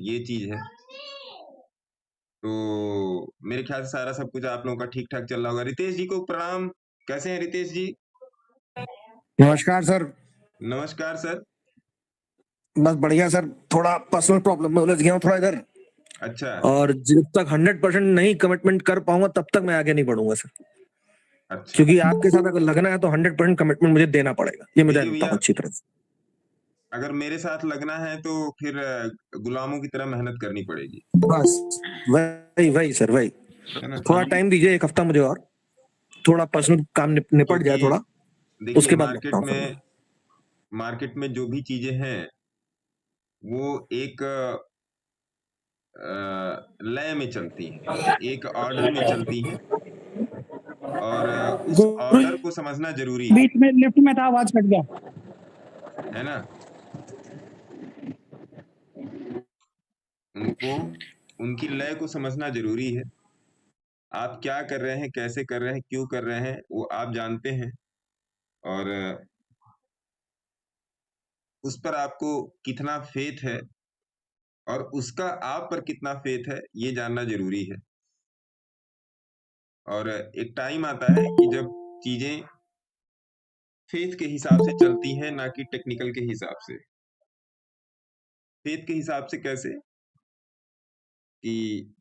ये चीज है। तो मेरे ख्याल से सारा सब कुछ आप लोगों का ठीक ठाक चल रहा होगा। रितेश जी को प्रणाम। कैसे हैं रितेश जी? नमस्कार सर। नमस्कार सर। बस बढ़िया सर, थोड़ा पर्सनल प्रॉब्लम में उलझ गया हूँ थोड़ा इधर, अच्छा और जब तक 100% नहीं कमिटमेंट कर पाऊंगा तब तक मैं आगे नहीं बढ़ूंगा सर। अच्छा। क्योंकि आपके साथ अगर लगना है तो 100% कमिटमेंट मुझे देना पड़ेगा, ये मैं देखिए जानता हूँ भैया, अच्छी तरह से। अगर मेरे साथ लगना है तो फिर गुलामों की तरह मेहनत करनी पड़ेगी, बस वही वही सर, वही। है ना? थोड़ा टाइम दीजिए, एक हफ्ता मुझे और, थोड़ा पर्सनल काम निपट जाए क्योंकि थोड़ा, देखिए उसके बाद लगता हूँ फिर मैं। मार्केट में जो भी चीजें हैं वो एक लय में चलती हैं, एक ऑर्डर में चलती हैं, और उस गुरु ऑर्डर को समझना जरूरी है बीच में लिफ्ट में था, आवाज कट गया। है ना? उनको उनकी लय को समझना जरूरी है। आप क्या कर रहे हैं, कैसे कर रहे हैं, क्यों कर रहे हैं, वो आप जानते हैं, और उस पर आपको कितना फेथ है और उसका आप पर कितना फेथ है, ये जानना जरूरी है। और एक टाइम आता है कि जब चीजें फेथ के हिसाब से चलती हैं, ना कि टेक्निकल के हिसाब से। फेथ के हिसाब से कैसे? कि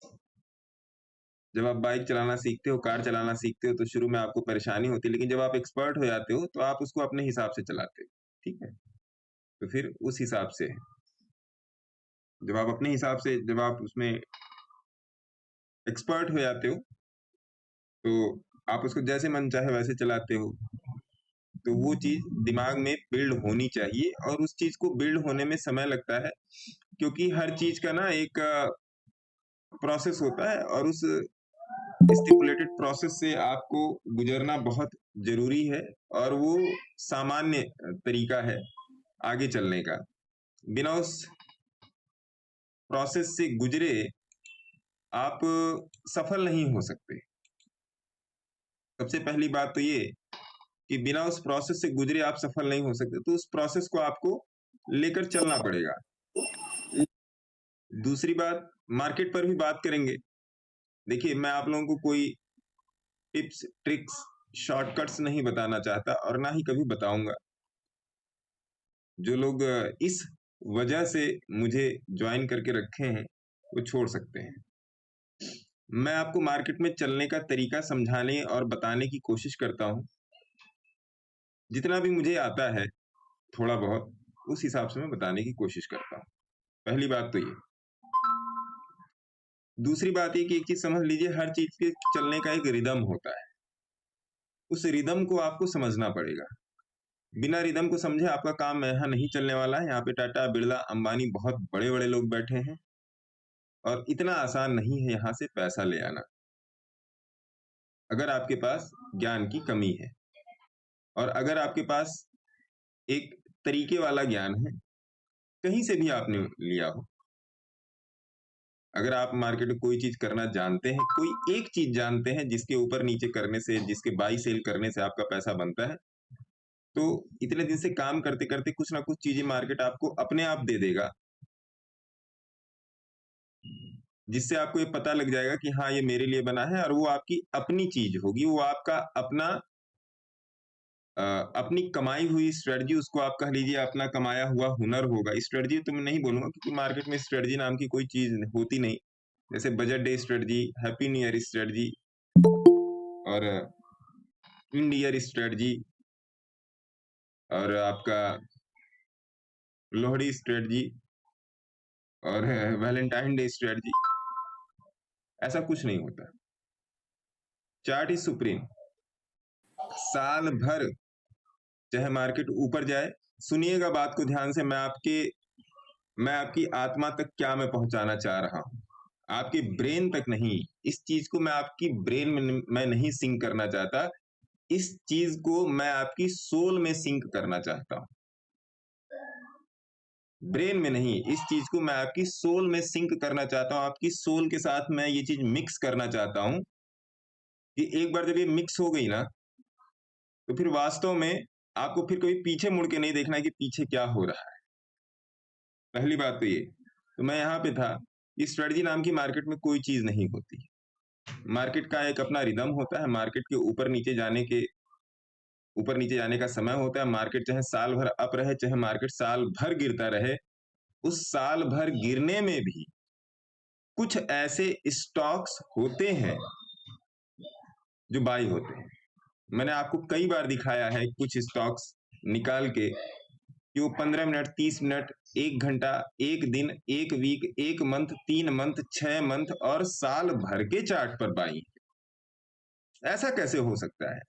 जब आप बाइक चलाना सीखते हो, कार चलाना सीखते हो, तो शुरू में आपको परेशानी होती है, लेकिन जब आप एक्सपर्ट हो जाते हो तो आप उसको अपने हिसाब से चलाते हो। ठीक है? तो फिर उस हिसाब से जब आप अपने हिसाब से, जब आप उसमें एक्सपर्ट हो जाते हो, तो आप उसको जैसे मन चाहे वैसे चलाते हो। तो वो चीज दिमाग में बिल्ड होनी चाहिए, और उस चीज को बिल्ड होने में समय लगता है, क्योंकि हर चीज का ना एक प्रोसेस होता है, और उस स्टिपुलेटेड प्रोसेस से आपको गुजरना बहुत जरूरी है, और वो सामान्य तरीका है आगे चलने का। बिना उस प्रोसेस से गुजरे आप सफल नहीं हो सकते। सबसे पहली बात तो ये कि बिना उस प्रोसेस से गुजरे आप सफल नहीं हो सकते, तो उस प्रोसेस को आपको लेकर चलना पड़ेगा। दूसरी बात, मार्केट पर भी बात करेंगे। देखिए, मैं आप लोगों को कोई टिप्स, ट्रिक्स, शॉर्टकट्स नहीं बताना चाहता, और ना ही कभी बताऊंगा। जो लोग इस वजह से मुझे ज्वाइन करके रखे हैं, वो छोड़ सकते हैं। मैं आपको मार्केट में चलने का तरीका समझाने और बताने की कोशिश करता हूं, जितना भी मुझे आता है थोड़ा बहुत, उस हिसाब से मैं बताने की कोशिश करता हूं। पहली बात तो ये। दूसरी बात ये कि एक चीज समझ लीजिए, हर चीज के चलने का एक रिदम होता है। उस रिदम को आपको समझना पड़ेगा। बिना रिदम को समझे आपका काम यहाँ नहीं चलने वाला है। यहाँ पे टाटा, बिरला, अंबानी, बहुत बड़े बड़े लोग बैठे हैं, और इतना आसान नहीं है यहाँ से पैसा ले आना, अगर आपके पास ज्ञान की कमी है। और अगर आपके पास एक तरीके वाला ज्ञान है, कहीं से भी आपने लिया हो, अगर आप मार्केट में कोई चीज करना जानते हैं, कोई एक चीज जानते हैं जिसके ऊपर नीचे करने से, जिसके बाई सेल करने से आपका पैसा बनता है, तो इतने दिन से काम करते करते कुछ ना कुछ चीजें मार्केट आपको अपने आप दे देगा, जिससे आपको ये पता लग जाएगा कि हाँ, ये मेरे लिए बना है, और वो आपकी अपनी चीज होगी, वो आपका अपना अपनी कमाई हुई स्ट्रेटजी, उसको आप कह लीजिए अपना कमाया हुआ हुनर होगा। स्ट्रेटजी तो मैं नहीं बोलूंगा, क्योंकि मार्केट में स्ट्रेटजी नाम की कोई चीज होती नहीं। जैसे budget day strategy, happy new year strategy, और इंड ईयर स्ट्रेटजी, और आपका लोहड़ी स्ट्रेटजी, और वैलेंटाइन डे स्ट्रेटजी, ऐसा कुछ नहीं होता। Chart is supreme. साल भर चाहे मार्केट ऊपर जाए, सुनिएगा बात को ध्यान से, मैं आपकी आत्मा तक क्या मैं पहुंचाना चाह रहा हूं, आपके ब्रेन तक नहीं। इस चीज को मैं आपकी ब्रेन में मैं नहीं सिंक करना चाहता, इस चीज को मैं आपकी सोल में सिंक करना चाहता हूं। ब्रेन में नहीं, इस चीज को मैं आपकी सोल में सिंक करना चाहता हूं। आपकी सोल के साथ मैं ये चीज मिक्स करना चाहता हूं, कि एक बार जब ये मिक्स हो गई ना, तो फिर वास्तव में आपको फिर कभी पीछे मुड़ के नहीं देखना है कि पीछे क्या हो रहा है। पहली बात तो ये। तो मैं यहाँ पे था, स्ट्रेटजी नाम की मार्केट में कोई चीज नहीं होती। मार्केट का एक अपना रिदम होता है, मार्केट के ऊपर नीचे जाने का समय होता है। मार्केट चाहे साल भर अप रहे, चाहे मार्केट साल भर गिरता रहे, उस साल भर गिरने में भी कुछ ऐसे स्टॉक्स होते हैं जो बाई होते हैं। मैंने आपको कई बार दिखाया है कुछ स्टॉक्स निकाल के कि वो 15 मिनट, 30 मिनट, 1 घंटा, 1 दिन, 1 वीक, 1 मंथ, 3 मंथ, 6 मंथ और साल भर के चार्ट पर बाई। ऐसा कैसे हो सकता है?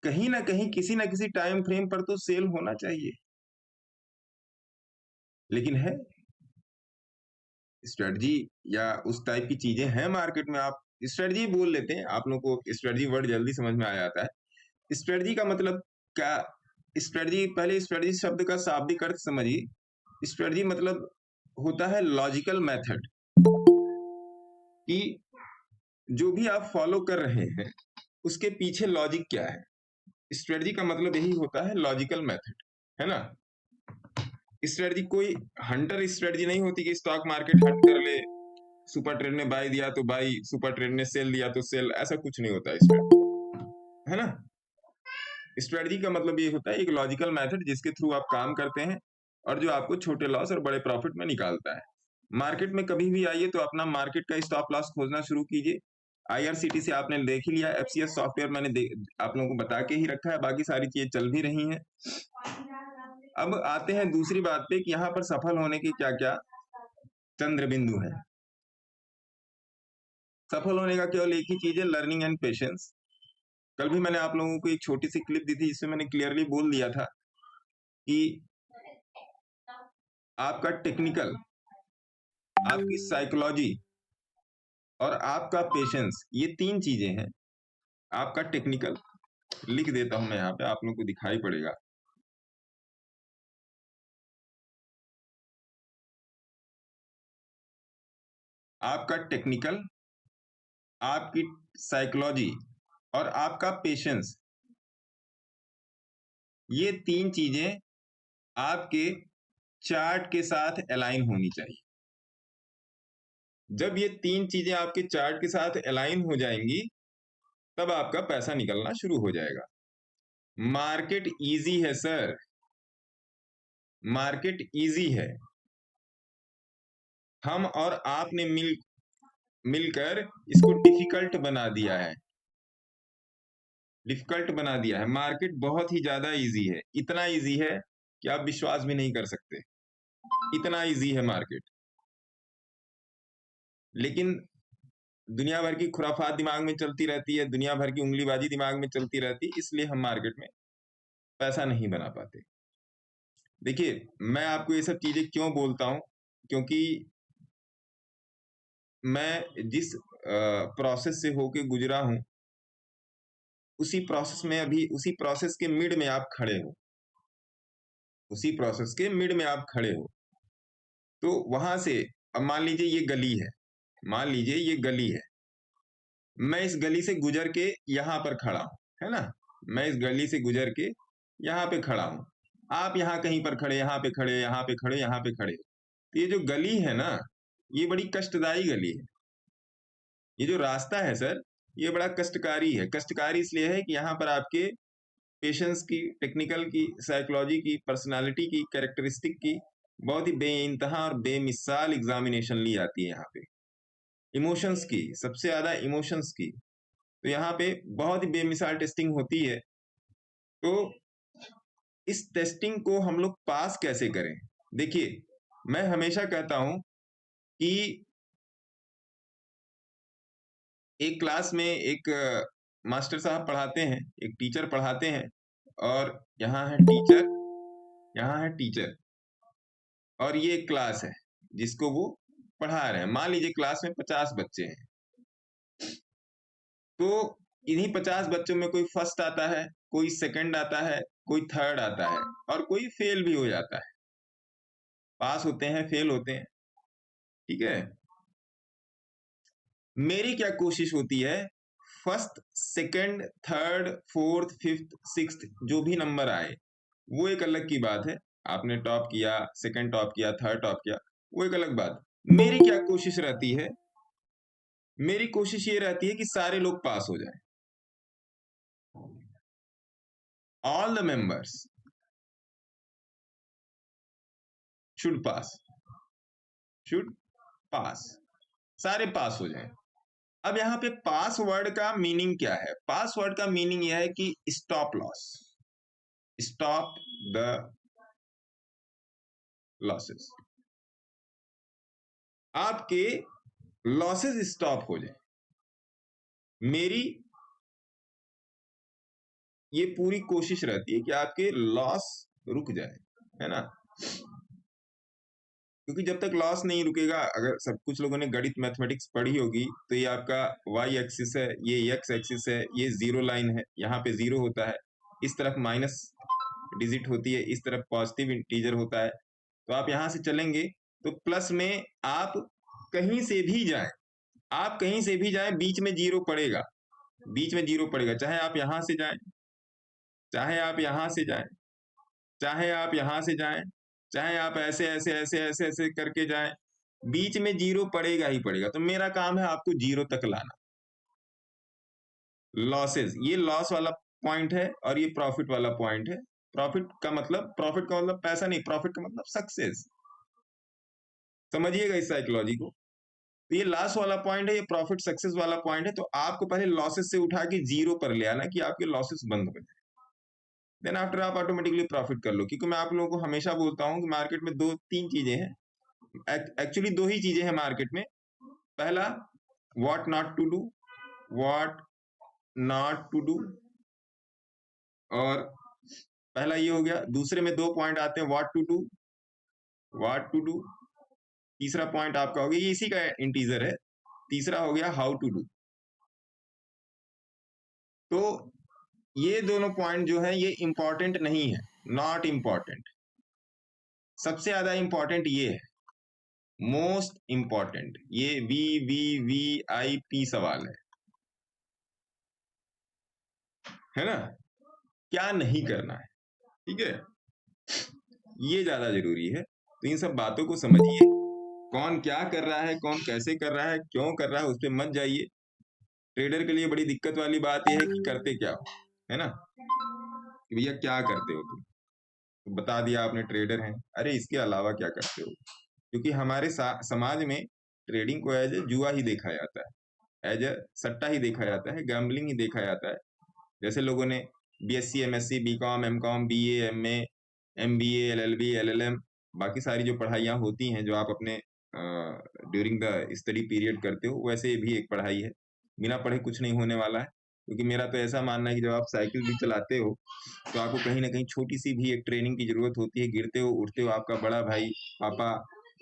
कहीं ना कहीं किसी ना किसी टाइम फ्रेम पर तो सेल होना चाहिए, लेकिन है स्ट्रेटजी या उस टाइप की चीजें हैं मार्केट में। आप स्ट्रेटजी बोल लेते हैं, आप लोगों को स्ट्रेटजी वर्ड जल्दी समझ में आ जाता है। स्ट्रेटजी का मतलब क्या? स्ट्रेटजी, पहले स्ट्रेटजी शब्द का शाब्दिक अर्थ समझिए। स्ट्रेटजी मतलब होता है लॉजिकल मेथड, कि जो भी आप फॉलो कर रहे हैं उसके पीछे लॉजिक क्या है। स्ट्रेटजी का मतलब यही होता है, लॉजिकल मेथड, है ना। स्ट्रेटजी कोई हंटर स्ट्रेटजी नहीं होती कि स्टॉक मार्केट हंट कर ले, सुपर ट्रेड ने बाई दिया तो बाई, सुपर ट्रेड ने सेल दिया तो सेल, ऐसा कुछ नहीं होता इसमें, है ना। स्ट्रेटजी का मतलब ये होता है एक लॉजिकल मेथड जिसके थ्रू आप काम करते हैं और जो आपको छोटे लॉस और बड़े प्रॉफिट में निकालता है। मार्केट में कभी भी आइए तो अपना मार्केट का स्टॉप लॉस खोजना शुरू कीजिए। IRCTC आपने देख ही लिया, FCS सॉफ्टवेयर मैंने आप लोगों को बता के ही रखा है, बाकी सारी चीजें चल भी रही हैं। अब आते हैं दूसरी बात पे कि यहाँ पर सफल होने की क्या क्या चंद्र बिंदु है। सफल होने का केवल एक ही चीज है, लर्निंग एंड पेशेंस। कल भी मैंने आप लोगों को एक छोटी सी क्लिप दी थी जिसमें मैंने क्लियरली बोल दिया था कि आपका टेक्निकल, आपकी साइकोलॉजी और आपका पेशेंस, ये 3 चीजें हैं। आपका टेक्निकल लिख देता हूं मैं यहाँ पे, आप लोगों को दिखाई पड़ेगा। आपका टेक्निकल, आपकी साइकोलॉजी और आपका पेशेंस, ये 3 चीजें आपके चार्ट के साथ अलाइन होनी चाहिए। जब ये 3 चीजें आपके चार्ट के साथ अलाइन हो जाएंगी तब आपका पैसा निकलना शुरू हो जाएगा। मार्केट इजी है सर, मार्केट इजी है। हम और आपने मिलकर इसको डिफिकल्ट बना दिया है, डिफिकल्ट बना दिया है। मार्केट बहुत ही ज्यादा इजी है, इतना इजी है कि आप विश्वास भी नहीं कर सकते, इतना इजी है मार्केट। लेकिन दुनिया भर की खुराफात दिमाग में चलती रहती है, दुनिया भर की उंगलीबाजी दिमाग में चलती रहती है, इसलिए हम मार्केट में पैसा नहीं बना पाते। देखिए, मैं आपको ये सब चीजें क्यों बोलता हूं, क्योंकि मैं जिस प्रोसेस से होके गुजरा हूं, उसी प्रोसेस में अभी, उसी प्रोसेस के मिड में आप खड़े हो, उसी प्रोसेस के मिड में आप खड़े हो। तो वहां से अब मान लीजिए ये गली है, मान लीजिए ये गली है, मैं इस गली से गुजर के यहाँ पर खड़ा हूं, है ना। मैं इस गली से गुजर के यहाँ पे खड़ा हूं, आप यहाँ कहीं पर खड़े, यहाँ पे खड़े, यहाँ पे खड़े, यहाँ पे खड़े। तो ये जो गली है ना, ये बड़ी कष्टदायी गली है। ये जो रास्ता है सर, ये बड़ा कष्टकारी है। कष्टकारी इसलिए है कि यहाँ पर आपके पेशेंस की, टेक्निकल की, साइकोलॉजी की, पर्सनालिटी की, कैरेक्टरिस्टिक की बहुत ही बेइंतहा और बेमिसाल एग्जामिनेशन ली जाती है। यहाँ पे इमोशंस की, सबसे ज्यादा इमोशंस की, तो यहाँ पे बहुत ही बेमिसाल टेस्टिंग होती है। तो इस टेस्टिंग को हम लोग पास कैसे करें? देखिए, मैं हमेशा कहता हूं कि एक क्लास में एक मास्टर साहब पढ़ाते हैं, एक टीचर पढ़ाते हैं, और यहाँ है टीचर, यहाँ है टीचर, और ये एक क्लास है जिसको वो पढ़ा रहे हैं। मान लीजिए क्लास में 50 बच्चे हैं, तो इन्हीं 50 बच्चों में कोई फर्स्ट आता है, कोई सेकंड आता है, कोई थर्ड आता है, और कोई फेल भी हो जाता है। पास होते हैं, फेल होते हैं, ठीक है। मेरी क्या कोशिश होती है, first, second, third, fourth, fifth, sixth, जो भी नंबर आए वो एक अलग की बात है। आपने टॉप किया, सेकंड टॉप किया, थर्ड टॉप किया, वो एक अलग बात। मेरी क्या कोशिश रहती है? मेरी कोशिश ये रहती है कि सारे लोग पास हो जाएं। All the members should pass, should pass, सारे पास हो जाएं। अब यहाँ पे पासवर्ड का मीनिंग क्या है? पासवर्ड का मीनिंग यह है कि stop loss, stop the losses, आपके लॉसेस स्टॉप हो जाए। मेरी ये पूरी कोशिश रहती है कि आपके लॉस रुक जाए, है ना? क्योंकि जब तक लॉस नहीं रुकेगा, अगर सब कुछ लोगों ने गणित मैथमेटिक्स पढ़ी होगी तो ये आपका वाई एक्सिस है, ये एक्स एक्सिस है, ये जीरो लाइन है, यहाँ पे जीरो होता है, इस तरफ माइनस डिजिट होती है, इस तरफ पॉजिटिव इंटीजर होता है। तो आप यहाँ से चलेंगे तो प्लस में आप कहीं से भी जाएं, आप कहीं से भी जाएं, बीच में जीरो पड़ेगा, बीच में जीरो पड़ेगा, चाहे आप यहाँ से जाएं, चाहे आप यहाँ से जाएं, चाहे आप यहाँ से जाएं, चाहे आप ऐसे ऐसे ऐसे ऐसे ऐसे करके जाएं, बीच में जीरो पड़ेगा ही पड़ेगा। तो मेरा काम है आपको जीरो तक लाना। लॉसेस, ये लॉस वाला पॉइंट है और ये प्रॉफिट वाला पॉइंट है। प्रॉफिट का मतलब पैसा नहीं, प्रॉफिट का मतलब सक्सेस। समझिएगा इस साइकोलॉजी को। तो ये लॉस वाला पॉइंट है, ये प्रॉफिट सक्सेस वाला पॉइंट है। तो आपको पहले लॉसेस से उठा के जीरो पर ले आना कि आपके लॉसेस बंद हो जाए, देन आफ्टर आप ऑटोमेटिकली प्रॉफिट कर लो। क्योंकि मैं आप लोगों को हमेशा बोलता हूं कि मार्केट में दो तीन चीजें हैं, एक्चुअली दो ही चीजें हैं मार्केट में। पहला, what not to do, what not to do, और पहला ये हो गया। दूसरे में दो पॉइंट आते हैं, what to do, what to do. तीसरा पॉइंट आपका हो गया, ये इसी का इंटीजर है, तीसरा हो गया हाउ टू डू। तो ये दोनों पॉइंट जो है ये इंपॉर्टेंट नहीं है, नॉट इंपॉर्टेंट। सबसे ज्यादा इंपॉर्टेंट ये है, मोस्ट इंपॉर्टेंट, ये VVVIP सवाल है ना? क्या नहीं करना है, ठीक है? ये ज्यादा जरूरी है। तो इन सब बातों को समझिए, कौन क्या कर रहा है, कौन कैसे कर रहा है, क्यों कर रहा है, उस पर मत जाइए। ट्रेडर के लिए बड़ी दिक्कत वाली बात यह है कि करते क्या हो, है ना? कि भैया क्या करते हो तुम, तो बता दिया आपने ट्रेडर हैं, अरे इसके अलावा क्या करते हो? क्योंकि हमारे समाज में ट्रेडिंग को एज ए जुआ ही देखा जाता है, एज ए सट्टा ही देखा जाता है, गैम्बलिंग ही देखा जाता है। जैसे लोगों ने BSc MSc BCom MCom BA MA MBA LLB LLM, बाकी सारी जो पढ़ाइयाँ होती हैं जो आप अपने ड्यूरिंग द स्टडी पीरियड करते हो, वैसे भी एक पढ़ाई है। बिना पढ़े कुछ नहीं होने वाला है। क्योंकि मेरा तो ऐसा मानना है कि जब आप साइकिल भी चलाते हो तो आपको कहीं ना कहीं छोटी सी भी एक ट्रेनिंग की जरूरत होती है। गिरते हो उठते हो, आपका बड़ा भाई, पापा,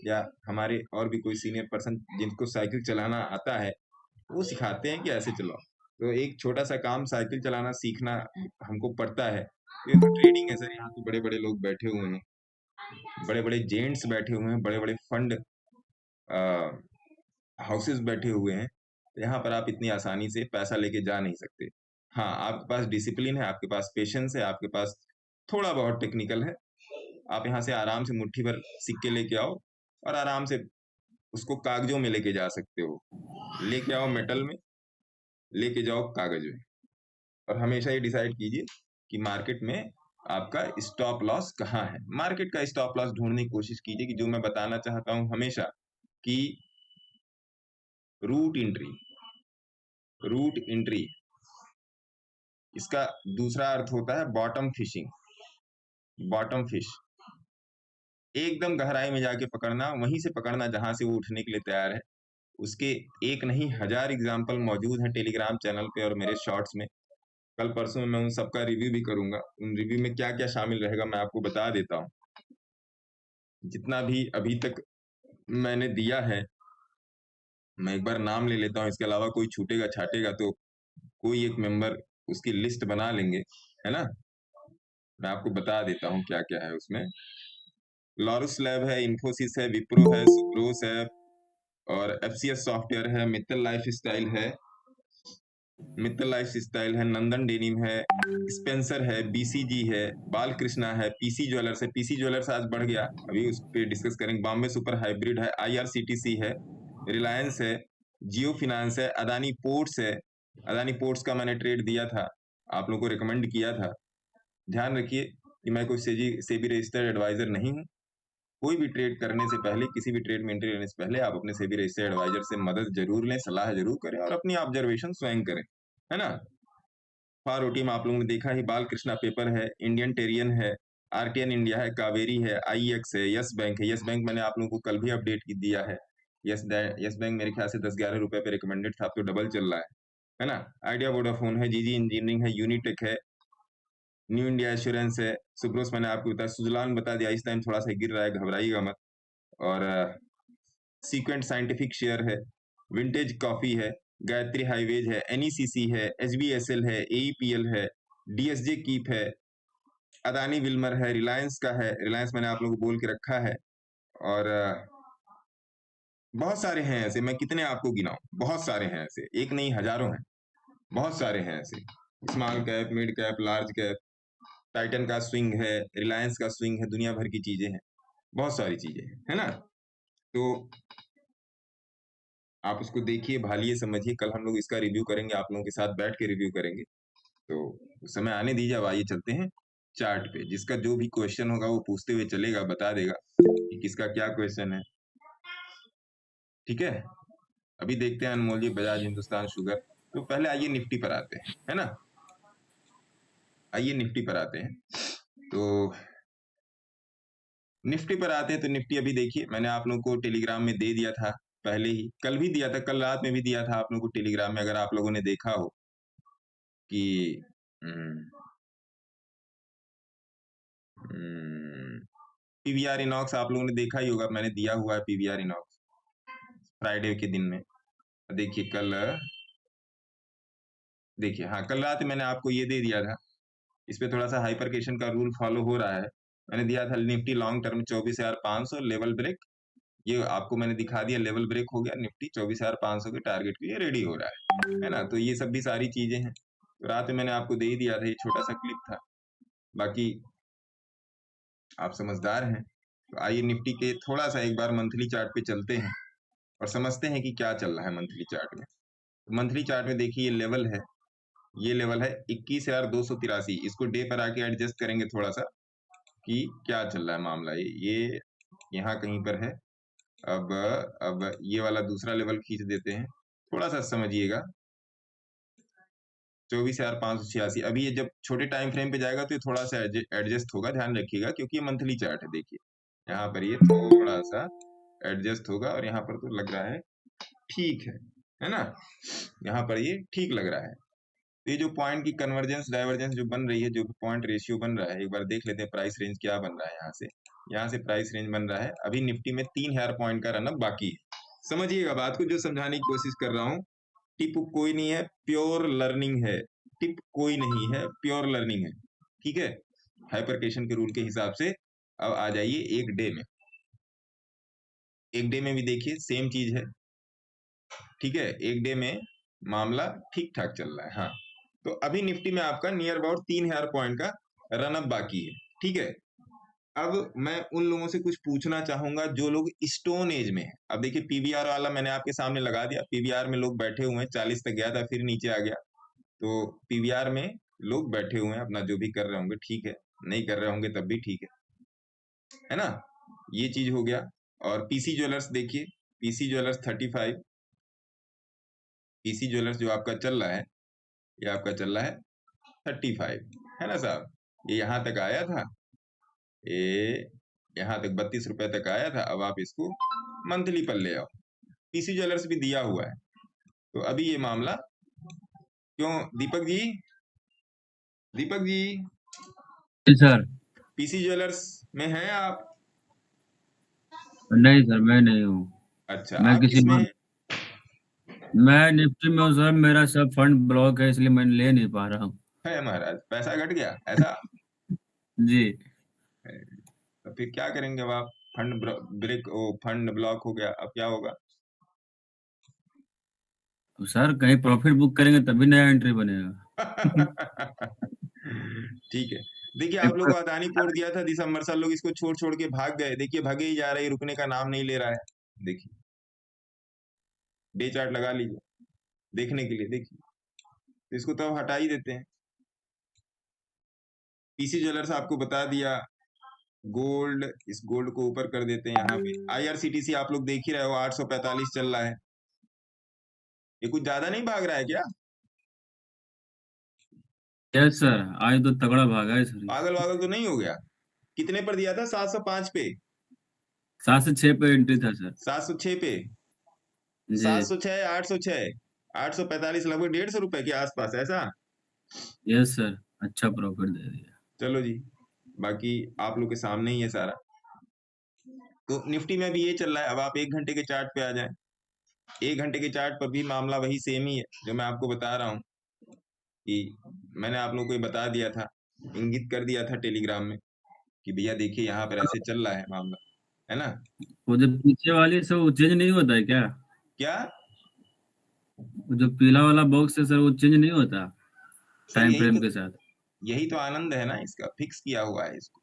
या हमारे और भी कोई सीनियर पर्सन जिनको साइकिल चलाना आता है, वो सिखाते हैं कि ऐसे चलाओ। तो एक छोटा सा काम साइकिल चलाना सीखना हमको पड़ता है। ये तो ट्रेडिंग है सर, यहाँ तो बड़े बड़े लोग बैठे हुए हैं, बड़े बड़े जेंट्स बैठे हुए हैं, बड़े बड़े फंड हाउसेस बैठे हुए हैं। तो यहाँ पर आप इतनी आसानी से पैसा लेके जा नहीं सकते। हाँ, आपके पास डिसिप्लिन है, आपके पास पेशेंस है, आपके पास थोड़ा बहुत टेक्निकल है। आप यहाँ से आराम से मुट्ठी भर सिक्के लेके आओ और आराम से उसको कागजों में लेके जा सकते हो। लेके आओ मेटल में, लेके जाओ कागज में। और हमेशा ये डिसाइड कीजिए कि मार्केट में आपका स्टॉप लॉस कहाँ है। मार्केट का स्टॉप लॉस ढूंढने की कोशिश कीजिए कि जो मैं बताना चाहता हूं हमेशा, कि रूट एंट्री, रूट एंट्री, इसका दूसरा अर्थ होता है बॉटम फिशिंग। बॉटम फिश, एकदम गहराई में जाके पकड़ना, वहीं से पकड़ना जहां से वो उठने के लिए तैयार है। उसके एक नहीं 1000 एग्जाम्पल मौजूद हैं टेलीग्राम चैनल पे और मेरे शॉर्ट्स में। कल परसों में मैं उन सबका रिव्यू भी करूंगा। उन रिव्यू में क्या क्या शामिल रहेगा मैं आपको बता देता हूँ। जितना भी अभी तक मैंने दिया है, मैं एक बार नाम ले लेता हूँ, इसके अलावा कोई छूटेगा छाटेगा तो कोई एक मेंबर उसकी लिस्ट बना लेंगे, है ना? मैं आपको बता देता हूँ क्या क्या है उसमें। लॉरस लैब है, इन्फोसिस है, विप्रो है, सुप्रोस है, और FCS सॉफ्टवेयर है, मित्तल लाइफ स्टाइल है, मित्तल लाइफ स्टाइल है, नंदन डेनिम है, स्पेंसर है, बीसीजी है, बालकृष्णा है, पीसी ज्वेलर्स है। पीसी ज्वेलर्स आज बढ़ गया, अभी उस पर डिस्कस करेंगे। बॉम्बे सुपर हाइब्रिड है, आईआरसीटीसी है, रिलायंस है, जियो फिनांस है, अदानी पोर्ट्स है। अदानी पोर्ट्स का मैंने ट्रेड दिया था, आप लोगों को रिकमेंड किया था। ध्यान रखिए कि मैं कोई सेबी रजिस्टर्ड एडवाइजर नहीं हूँ। कोई भी ट्रेड करने से पहले, किसी भी ट्रेड में एंट्री लेने से पहले आप अपने सेबी रजिस्टर्ड एडवाइजर से मदद जरूर लें, सलाह जरूर करें और अपनी ऑब्जर्वेशन स्वयं करें, है ना। फॉर ओटीएम आप लोगों ने देखा ही, बालकृष्णा पेपर है, इंडियन टेरियन है, आरटीएन इंडिया है, कावेरी है, आईएक्स है, यस बैंक है। यस बैंक मैंने आप लोगों को कल भी अपडेट दिया है। यस बैंक मेरे ख्याल से 10-11 रुपए पे रिकमेंडेड था, अब तो डबल चल रहा है ना। आइडिया वोडाफोन है, जीजी इंजीनियरिंग है, यूनिटेक है, न्यू इंडिया एश्योरेंस है, सुब्रोस मैंने आपको बताया, सुजलान बता दिया, इस टाइम थोड़ा सा गिर रहा है, घबराइएगा मत। और सीक्वेंट साइंटिफिक शेयर है, विंटेज कॉफी है, गायत्री हाईवेज है, एनईसीसी है, एचबीएसएल है, एईपीएल है, डीएसजे कीप है, अदानी विल्मर है, रिलायंस का है, रिलायंस मैंने आप लोगों को बोल के रखा है। और बहुत सारे हैं ऐसे, मैं कितने आपको गिनाऊं, बहुत सारे हैं ऐसे, एक नहीं हजारों हैं, बहुत सारे हैं ऐसे। Small cap, mid cap, large cap, Titan का स्विंग है, रिलायंस का स्विंग है, दुनिया भर की चीजें हैं, बहुत सारी चीजें हैं, है ना। तो आप उसको देखिए, भालिए, समझिए। कल हम लोग इसका रिव्यू करेंगे, आप लोगों के साथ बैठ के रिव्यू करेंगे। तो समय आने दीजिए, अब आइए चलते हैं चार्ट पे। जिसका जो भी क्वेश्चन होगा वो पूछते हुए चलेगा, बता देगा कि किसका क्या क्वेश्चन है, ठीक है। अभी देखते हैं अनमोल जी, बजाज हिंदुस्तान शुगर। तो पहले आइए निफ्टी पर आते हैं, है ना। आइए निफ्टी पर आते हैं। तो निफ्टी पर आते हैं, तो निफ्टी अभी देखिए, मैंने आप लोगों को टेलीग्राम में दे दिया था पहले ही, कल भी दिया था, कल रात में भी दिया था आप लोगों को टेलीग्राम में, अगर आप लोगों ने देखा हो कि पीवीआर इनॉक्स आप लोगों ने देखा ही होगा, मैंने दिया हुआ है पीवीआर इनॉक्स फ्राइडे के दिन में। देखिए कल, देखिए हाँ, कल रात मैंने आपको ये दे दिया था, इस पे थोड़ा सा हाइपरकेशन का रूल फॉलो हो रहा है। मैंने दिया था Nifty long term 24,500 level break, ये आपको मैंने दिखा दिया, लेवल ब्रेक हो गया, निफ्टी 24,500 के टारगेट के लिए रेडी हो रहा है ना। तो ये सब भी सारी चीजें हैं, तो रात में मैंने आपको दे ही दिया था, ये छोटा सा क्लिप था, बाकी आप समझदार हैं। तो आइए निफ्टी के थोड़ा सा एक बार मंथली चार्ट पे चलते हैं और समझते हैं कि क्या चल रहा है मंथली चार्ट में। तो मंथली चार्ट में देखिए, ये लेवल है, ये लेवल है 21,283। इसको डे पर आके एडजस्ट करेंगे थोड़ा सा कि क्या चल रहा है मामला। ये यहाँ कहीं पर है। अब ये वाला दूसरा लेवल खींच देते हैं, थोड़ा सा समझिएगा, 24,586। अभी ये जब छोटे टाइम फ्रेम पे जाएगा तो ये थोड़ा सा एडजस्ट होगा, ध्यान रखिएगा, क्योंकि ये मंथली चार्ट है। देखिए यहाँ पर ये थोड़ा सा एडजस्ट होगा और यहाँ पर तो लग रहा है ठीक है ना। यहाँ पर ये ठीक लग रहा है। तो ये जो पॉइंट की कन्वर्जेंस डाइवर्जेंस जो बन रही है, जो पॉइंट रेशियो बन रहा है, एक बार देख लेते हैं प्राइस रेंज क्या बन रहा है। यहाँ से प्राइस रेंज बन रहा है, अभी निफ्टी में 3,000 पॉइंट का रनअप बाकी है। समझिएगा बात को, जो समझाने की कोशिश कर रहा हूँ। टिप कोई नहीं है, प्योर लर्निंग है, टिप कोई नहीं है, प्योर लर्निंग है, ठीक है। हाइपरकेशन के रूल के हिसाब से अब आ जाइए एक डे में। एक डे में भी देखिए सेम चीज है, ठीक है। एक डे में मामला ठीक ठाक चल रहा है, हाँ। तो अभी निफ्टी में आपका नियर अबाउट 3,000 पॉइंट का रनअप बाकी है, ठीक है। अब मैं उन लोगों से कुछ पूछना चाहूंगा जो लोग स्टोन एज में है। अब देखिए पीवीआर वाला मैंने आपके सामने लगा दिया, पीवीआर में लोग बैठे हुए हैं, 40 तक गया था, फिर नीचे आ गया। तो पीवीआर में लोग बैठे हुए हैं, अपना जो भी कर रहे होंगे ठीक है, नहीं कर रहे होंगे तब भी ठीक है ना। ये चीज हो गया। और पीसी ज्वेलर्स देखिए, पीसी ज्वेलर्स 35, पीसी ज्वेलर्स जो आपका चल रहा है, ये आपका चल रहा है 35, है ना साहब। ये यहाँ तक आया था, ये यहाँ तक 32 रुपए तक आया था। अब आप इसको मंथली पर ले आओ, पीसी ज्वेलर्स भी दिया हुआ है। तो अभी ये मामला क्यों, Deepak ji, Deepak ji, sir PC jewellers में हैं आप? नहीं सर, मैं नहीं हूँ। अच्छा, मैं आप किसी किसमें और, हैं? मैं निफ्टी में हूँ सर, मेरा सब फंड ब्लॉक है, इसलिए मैं ले नहीं पा रहा हूँ। है महाराज, पैसा घट गया ऐसा? जी। तो फिर क्या करेंगे अब आप? फंड ब्रेक, ओ फंड ब्लॉक हो गया, अब क्या होगा? तो सर कहीं प्रॉफिट बुक करेंगे तभी नया एंट्री बनेगा। ठीक है। देखिए आप लोग को अदानी पोर्ट दिया था दिसंबर, सब लोग इसको छोड़ छोड़ के भाग गए। देखिए भागे ही जा रहे हैं, रुकने का नाम नहीं ले रहा है। देखिए डे चार्ट लगा लीजिए देखने के लिए। देखिए तो इसको तो हटा ही देते हैं। पीसी ज्वेलर्स आपको बता दिया। गोल्ड, इस गोल्ड को ऊपर कर देते हैं यहाँ पे। आईआरसीटीसी आप लोग देख ही रहे हो 845 चल रहा है। ये कुछ ज्यादा नहीं भाग रहा है क्या? यस सर, आज तो तगड़ा भागा है सर। पागल वागल तो नहीं हो गया? कितने पर दिया था? 705 पे? 7 से 6 पे एंट्री था सर। 706 पे? जी 706, 806, 845, लगभग 150 रुपए के आसपास, ऐसा? यस सर, अच्छा प्रॉफिट दे दिया। चलो जी, बाकी आप लोग के सामने ही है सारा। तो निफ्टी में भी ये चल रहा है। अब आप 1 घंटे के चार्ट पे आ जाएं। 1 घंटे के चार्ट पर भी मामला वही सेम ही है जो मैं आपको बता रहा हूँ, कि मैंने आप लोगों को ये बता दिया था, इंगित कर दिया था टेलीग्राम में कि भैया देखिए यहाँ पर ऐसे चल रहा है मामला, है ना? वो जो पीछे वाली सब वो चेंज नहीं होता है क्या? क्या वो जो पीला वाला बॉक्स है सर, वो चेंज नहीं होता सर? टाइम फ्रेम के साथ? यही तो आनंद है ना इसका, फिक्स किया हुआ है इसको।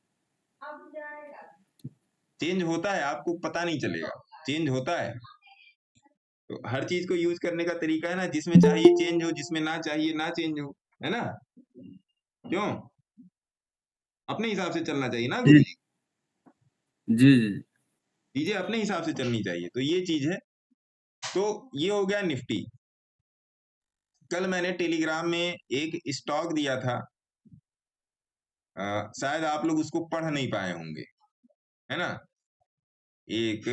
चेंज होता है, आपको पता नहीं चलेगा, चेंज होता है। तो हर चीज को यूज करने का तरीका है ना, जिसमें चाहिए चेंज हो, जिसमें ना चाहिए ना चेंज हो, है ना? क्यों? अपने हिसाब से चलना चाहिए ना गुरु जी जी। जी जी। चीजें अपने हिसाब से चलनी चाहिए, तो ये चीज है। तो ये हो गया निफ्टी। कल मैंने टेलीग्राम में एक स्टॉक दिया था, शायद आप लोग उसको पढ़ नहीं पाए होंगे, है ना? एक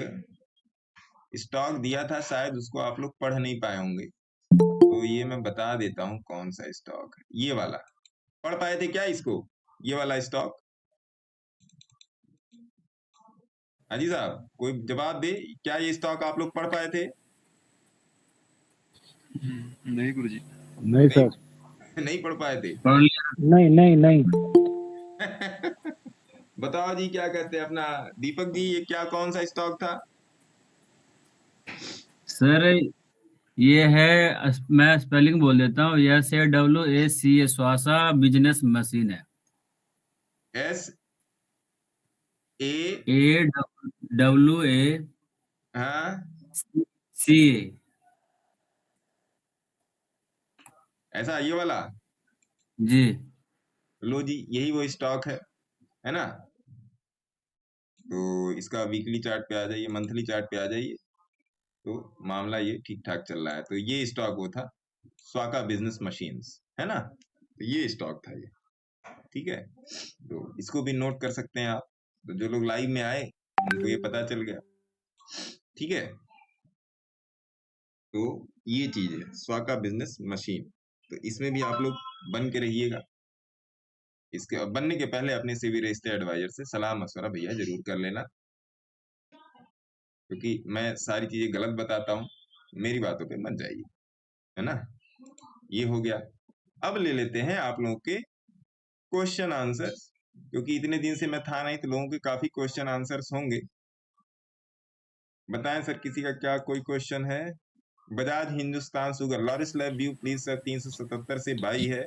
स्टॉक दिया था, शायद उसको आप लोग पढ़ नहीं पाए होंगे। तो ये मैं बता देता हूँ कौन सा स्टॉक है। ये वाला पढ़ पाए थे क्या इसको? ये वाला स्टॉक? हाजी साहब कोई जवाब दे, क्या ये स्टॉक आप लोग पढ़ पाए थे? नहीं गुरुजी। नहीं सर, नहीं पढ़ पाए थे? पढ़ लिया नहीं नहीं नहीं। बताओ जी क्या कहते हैं अपना दीपक जी, ये क्या कौन सा स्टॉक था? सर। ये है, मैं स्पेलिंग बोल देता हूँ, SAWACA, श्वासा बिजनेस मशीन है। S A AWACA। हाँ, ऐसा ये वाला? जी लो जी, यही वो स्टॉक है ना? तो इसका वीकली चार्ट पे आ जाइए, मंथली चार्ट पे आ जाइए, तो मामला ये ठीक ठाक चल रहा है। तो ये स्टॉक वो था, स्वाका बिजनेस मशीन्स, है ना? तो ये स्टॉक था ये, ठीक है? तो इसको भी नोट कर सकते हैं आप। तो जो लोग लाइव में आए उनको ये पता चल गया, ठीक है? तो ये चीज है स्वाका बिजनेस मशीन। तो इसमें भी आप लोग बन के रहिएगा। इसके बनने के पहले अपने सेबी रजिस्टर्ड एडवाइजर से सलाह मशवरा भैया जरूर कर लेना, क्योंकि मैं सारी चीजें गलत बताता हूँ, मेरी बातों पे मत जाइए, है ना? ये हो गया। अब ले लेते हैं आप लोगों के क्वेश्चन आंसर्स, क्योंकि इतने दिन से मैं था नहीं, तो लोगों के काफी क्वेश्चन आंसर्स होंगे। बताएं सर, किसी का क्या कोई क्वेश्चन है? Bajaj Hindustan sugar Laurus lab view please sir, 377 से बाई है।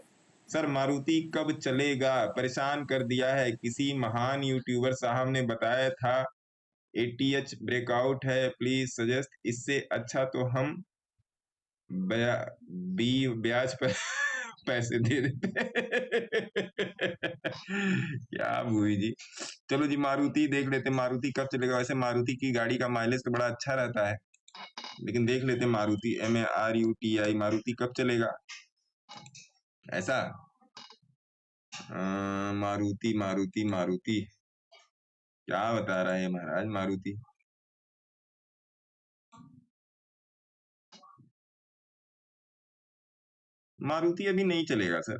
सर मारुति कब चलेगा? परेशान कर दिया है। किसी महान यूट्यूबर साहब ने बताया था ATH ब्रेकआउट है, प्लीज सजेस्ट। इससे अच्छा तो हम ब्याज पर पैसे दे देते। क्या भूई जी। चलो जी, मारुति देख लेते, मारुति कब चलेगा। वैसे मारुति की गाड़ी का माइलेज तो बड़ा अच्छा रहता है, लेकिन देख लेते मारुति MARUTI मारुति कब चलेगा, ऐसा? मारुति मारुति मारुति क्या बता रहा है महाराज मारुति? मारुति अभी नहीं चलेगा सर,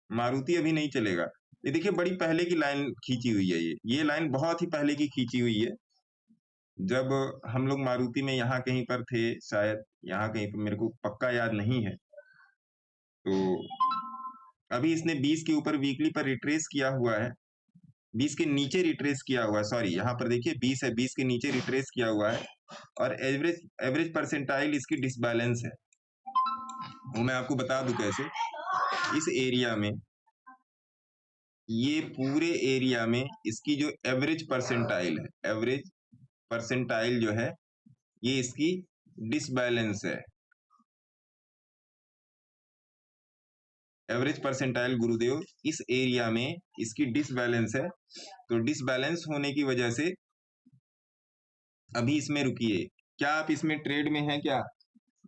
मारुति अभी नहीं चलेगा। ये देखिए बड़ी पहले की लाइन खींची हुई है, ये लाइन बहुत ही पहले की खींची हुई है। जब हम लोग मारुति में यहाँ कहीं पर थे, शायद यहाँ कहीं पर, मेरे को पक्का याद नहीं है। तो अभी इसने 20 के ऊपर वीकली पर रिट्रेस किया हुआ है, 20 के नीचे रिट्रेस किया हुआ है, सॉरी यहाँ पर देखिए 20 है, 20 के नीचे रिट्रेस किया हुआ है और एवरेज परसेंटाइल इसकी डिसबैलेंस है। वो मैं आपको बता दूं कैसे। इस एरिया में, ये पूरे एरिया में इसकी जो एवरेज परसेंटाइल है, एवरेज परसेंटाइल जो है ये इसकी डिसबैलेंस है। एवरेज परसेंटाइल गुरुदेव इस एरिया में इसकी डिसबैलेंस है। तो डिसबैलेंस होने की वजह से अभी इसमें रुकिए। क्या आप इसमें ट्रेड में हैं क्या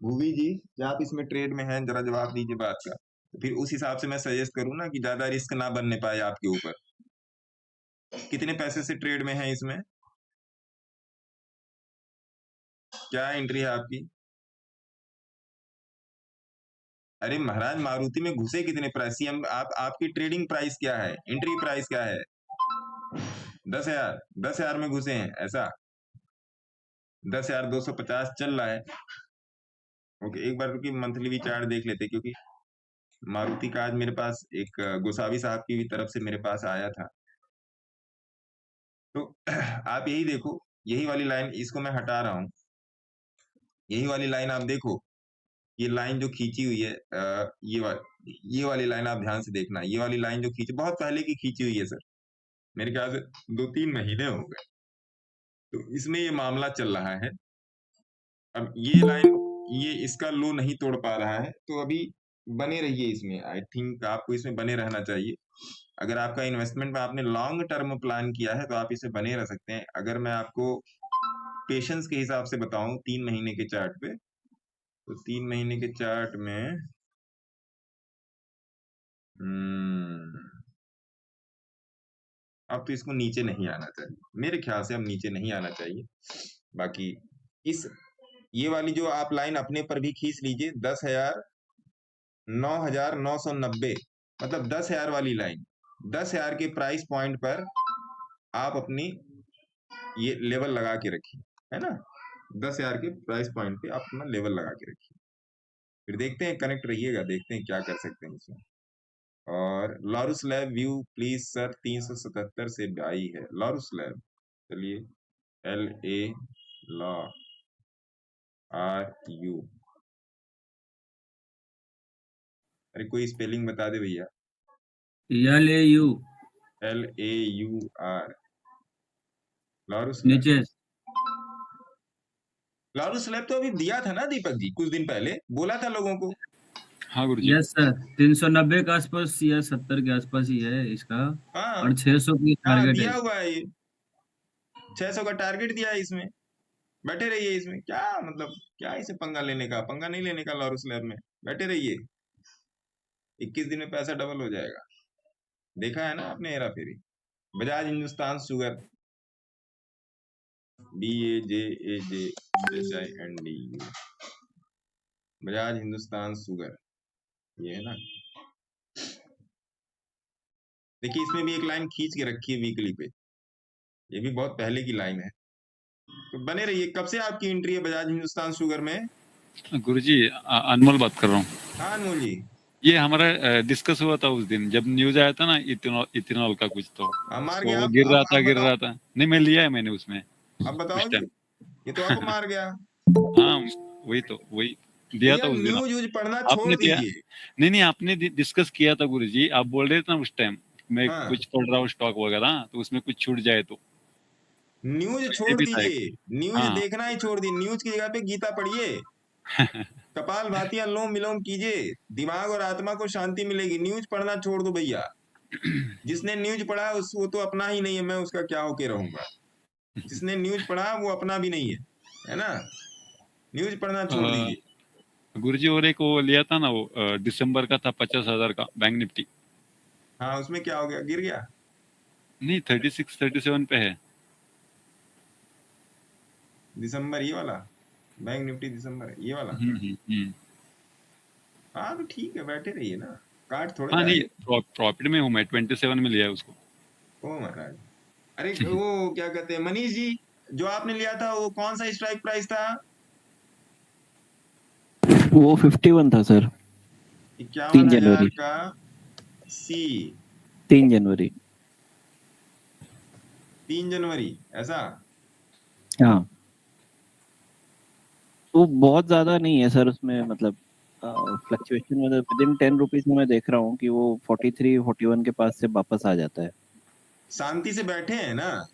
भूवी जी? क्या आप इसमें ट्रेड में हैं? जरा जवाब दीजिए बात का। तो फिर उस हिसाब से मैं सजेस्ट करूं ना कि ज्यादा रिस्क ना बनने पाए आपके ऊपर। कितने पैसे से ट्रेड में है इसमें? क्या एंट्री है आपकी? अरे महाराज मारुति में घुसे कितने प्राइस? आपकी ट्रेडिंग प्राइस क्या है? एंट्री प्राइस क्या है? 10,000। 10,000 में घुसे हैं ऐसा? 10,250 चल रहा है। ओके, एक बार रुकिए मंथली भी चार्ट देख लेते, क्योंकि मारुति का आज मेरे पास एक गोसावी साहब की भी तरफ से मेरे पास आया था। तो आप यही देखो, यही वाली लाइन, इसको मैं हटा रहा हूं, यही वाली लाइन आप देखो, ये लाइन जो खींची हुई है, ये वाली लाइन आप ध्यान से देखना। ये वाली लाइन जो खींची, बहुत पहले की खींची हुई है सर, मेरे ख्याल से 2-3 महीने हो गए। तो इसमें ये मामला चल रहा है। अब ये लाइन, ये इसका लो नहीं तोड़ पा रहा है, तो अभी बने रहिए इसमें। आई थिंक आपको इसमें बने रहना चाहिए। अगर आपका इन्वेस्टमेंट में आपने लॉन्ग टर्म प्लान किया है तो आप इसे बने रह सकते हैं। अगर मैं आपको पेशेंस के हिसाब से बताऊं 3 महीने के चार्ट पे, तो 3 महीने के चार्ट में अब तो इसको नीचे नहीं आना चाहिए, मेरे ख्याल से अब नीचे नहीं आना चाहिए। बाकी इस ये वाली जो आप लाइन अपने पर भी खींच लीजिए, 10,000 9,990, मतलब 10,000 वाली लाइन, 10,000 के प्राइस पॉइंट पर आप अपनी ये लेवल लगा के रखिए, है ना? 10,000 के प्राइस पॉइंट पे आप अपना लेवल लगा के रखिए। फिर देखते हैं, कनेक्ट रहिएगा, देखते हैं क्या कर सकते हैं इसमें। और Laurus Lab view please sir 377 से आई है लॉरुस लैब। चलिए, LA लॉ RU, अरे कोई स्पेलिंग बता दे भैया। LAU LAUR, Laurus Lab. नीचे। लॉरुस लैब तो अभी दिया था ना दीपक जी, कुछ दिन पहले बोला था लोगों को। हाँ गुरुजी। यस सर, 390 के आसपास या 70 के आसपास ही है इसका। हाँ और 600 की हाँ, टारगेट दिया है। हुआ है ये, 600 का टारगेट दिया है इसमें। बैठे रहिए इसमें, क्या मतलब, क्या इसे पंगा लेने का? पंगा नहीं लेने का लॉरुस लैब में, बैठे रहिए। 21 दिन में पैसा डबल हो जाएगा। देखा है ना आपने Hera Pheri. Bajaj Hindustan sugar, BAJAJHINDU, Bajaj Hindustan sugar, ये है ना। देखिए इसमें भी एक लाइन खींच के रखी है वीकली पे, ये भी बहुत पहले की लाइन है। तो बने रहिए। कब से आपकी एंट्री है बजाज हिंदुस्तान शुगर में? गुरुजी अनमोल बात कर रहा हूँ। हाँ अनमोल जी, ये हमारा डिस्कस हुआ था उस दिन जब न्यूज आया था ना, इथेनॉल का कुछ, तो मार वो गया गिर रहा था, अब गिर बताओ, रहा था। नहीं, मैं लिया है मैंने उसमें अब बताओ उस जी, टाइम। ये तो आपको मार गया। हाँ वही दिया भैया था उस दिन। न्यूज व्यूज पढ़ना छोड़ आपने दिया? दीजिए। नहीं, आपने डिस्कस किया था गुरुजी। आप बोल रहे थे ना उस टाइम, मैं हाँ, कुछ पढ़ रहा हूँ स्टॉक वगैरह, तो उसमें कुछ छूट जाए तो न्यूज ये छोड़ भी था एक। दीजिए, न्यूज हाँ। देखना ही छोड़ दीजिए। न्यूज की जगह पे गीता पढ़िए, कपाल भाती अनुलोम विलोम कीजिए, दिमाग और आत्मा को शांति मिलेगी। न्यूज पढ़ना छोड़ दो भैया। जिसने न्यूज पढ़ा वो तो अपना ही नहीं है, मैं उसका क्या होके रहूंगा। जिसने न्यूज पढ़ा वो अपना भी नहीं है ना। न्यूज पढ़ना छोड़ दीजिए। गुरुजी और एक वो लिया था ना, वो दिसंबर का था 50,000 का बैंक निफ्टी। हाँ उसमें क्या हो गया, गिर गया? नहीं, 36-37 पे है। दिसंबर ये वाला बैंक निफ्टी, दिसंबर ये वाला। हाँ तो ठीक है, बैठे रहिए ना, काट थोड़े हाँ नहीं, जाएगा। प्रॉफिट में हूँ मैं, 27 में लिया है उसको। ओ महाराज, अरे वो क्या कहते हैं मनीष जी, जो आपने लिया था वो कौन सा स्ट्राइक प्राइस था? वो 51 था सर। 3 51,000 जनवरी। का सी। 3 जनवरी। 3 जनवरी ऐसा। हाँ, तो बहुत ज्यादा नहीं है सर उसमें, मतलब फ्लक्चुएशन मतलब विदिन 10 रुपीज में मैं देख रहा हूँ कि वो 43 41 के पास से वापस आ जाता है। शांति से बैठे हैं ना,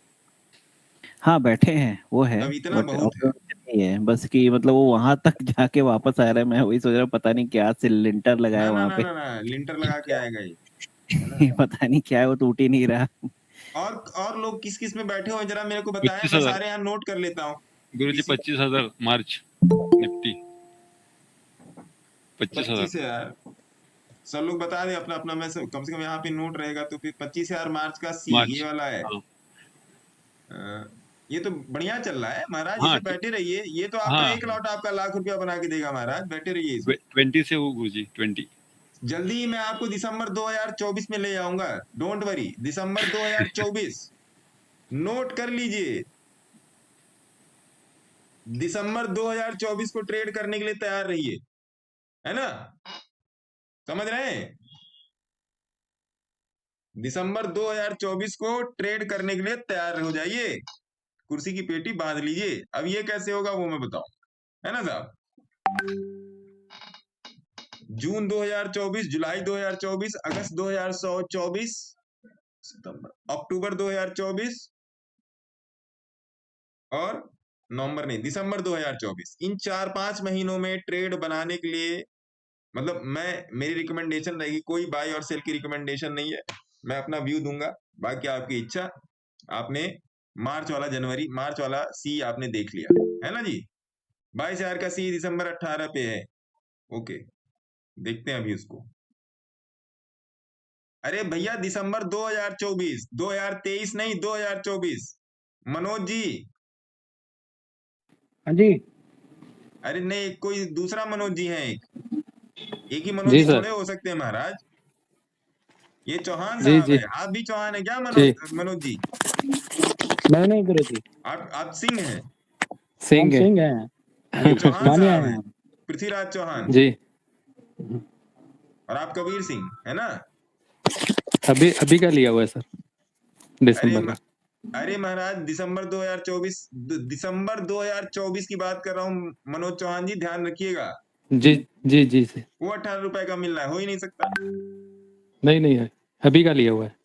हाँ बैठे हैं वो है, तब इतना बट बहुत है। नहीं है बस कि मतलब वो वहां तक जाके वापस आ रहा है। मैं वही सोच रहा हूँ, पता नहीं क्या सिलेंडर ना लगाया ना वहां ना पे। ना ना लिंटर लगा के आएगा ये, है ना। पता नहीं क्या है, वो टूट ही नहीं रहा। और लोग किस किस में बैठे हुए हैं जरा मेरे को बताएं, मैं 25,000 सारे यहाँ नोट कर लेता हूँ। गुरुजी, किसी 25,000 मार्च निफ्टी 25,000। 25 है यार, सब लोग बता दें अपना अपना, मैं कम से कम यहाँ पे नोट रहेगा। तो फिर 25,000 मार्च का सी ये मार्च, वाला है। हाँ ये तो बढ़िया चल रहा है महाराज, हाँ इसे बैठे रहिए। ये तो आपका हाँ, एक लॉट आपका ₹1,00,000 बना के देगा महाराज, बैठे रहिए इसमें। 20 से हो गुरुजी, 20। जल्दी ही मैं आपको दिसंबर 2024 में ले आऊंगा, डोंट वरी। दिसंबर 2024 नोट कर लीजिए, दिसंबर 2024 को ट्रेड करने के लिए तैयार रहिए, है ना, समझ रहे हैं। दिसंबर 2024 को ट्रेड करने के लिए तैयार हो जाइए, कुर्सी की पेटी बांध लीजिए। अब ये कैसे होगा वो मैं बताऊं, है ना साहब। जून 2024, जुलाई 2024, अगस्त 2024, सितंबर अक्टूबर 2024 और नवंबर नहीं, दिसंबर 2024। इन 4-5 महीनों में ट्रेड बनाने के लिए, मतलब मेरी रिकमेंडेशन रहेगी, कोई बाय और सेल की रिकमेंडेशन नहीं है, मैं अपना व्यू दूंगा, बाकी आपकी इच्छा। आपने मार्च वाला सी आपने देख लिया, है ना जी। 22,000 का सी दिसंबर 18 पे है, ओके, देखते हैं अभी उसको। अरे भैया दिसंबर 2024, 2023 नहीं, 2024। मनोज जी, हाँ जी। अरे नहीं, कोई दूसरा मनोज जी हैं, एक ही मनोज जी जी सर। थोड़े हो सकते हैं महाराज। ये चौहान जी साहब जी है, आप भी चौहान है क्या जी। मनोज जी। नहीं गुरु जी, आप सिंह हैं, हम सिंह है। सिंह हैं। हाँ ये जी, चौहान मानिए साहब हैं हैं, हम। पृथ्वीराज चौहान। जी, और आप कबीर सिंह है ना। अभी अभी का लिया हुआ है सर, अरे दिसंबर का। अरे महाराज दिसंबर 2024 की बात कर रहा हूँ मनोज चौहान जी, ध्यान रखिएगा। जी जी जी से। वो 18 रुपए का मिल रहा है, हो ही नहीं सकता। नहीं नहीं है, अभी का लिया हुआ है।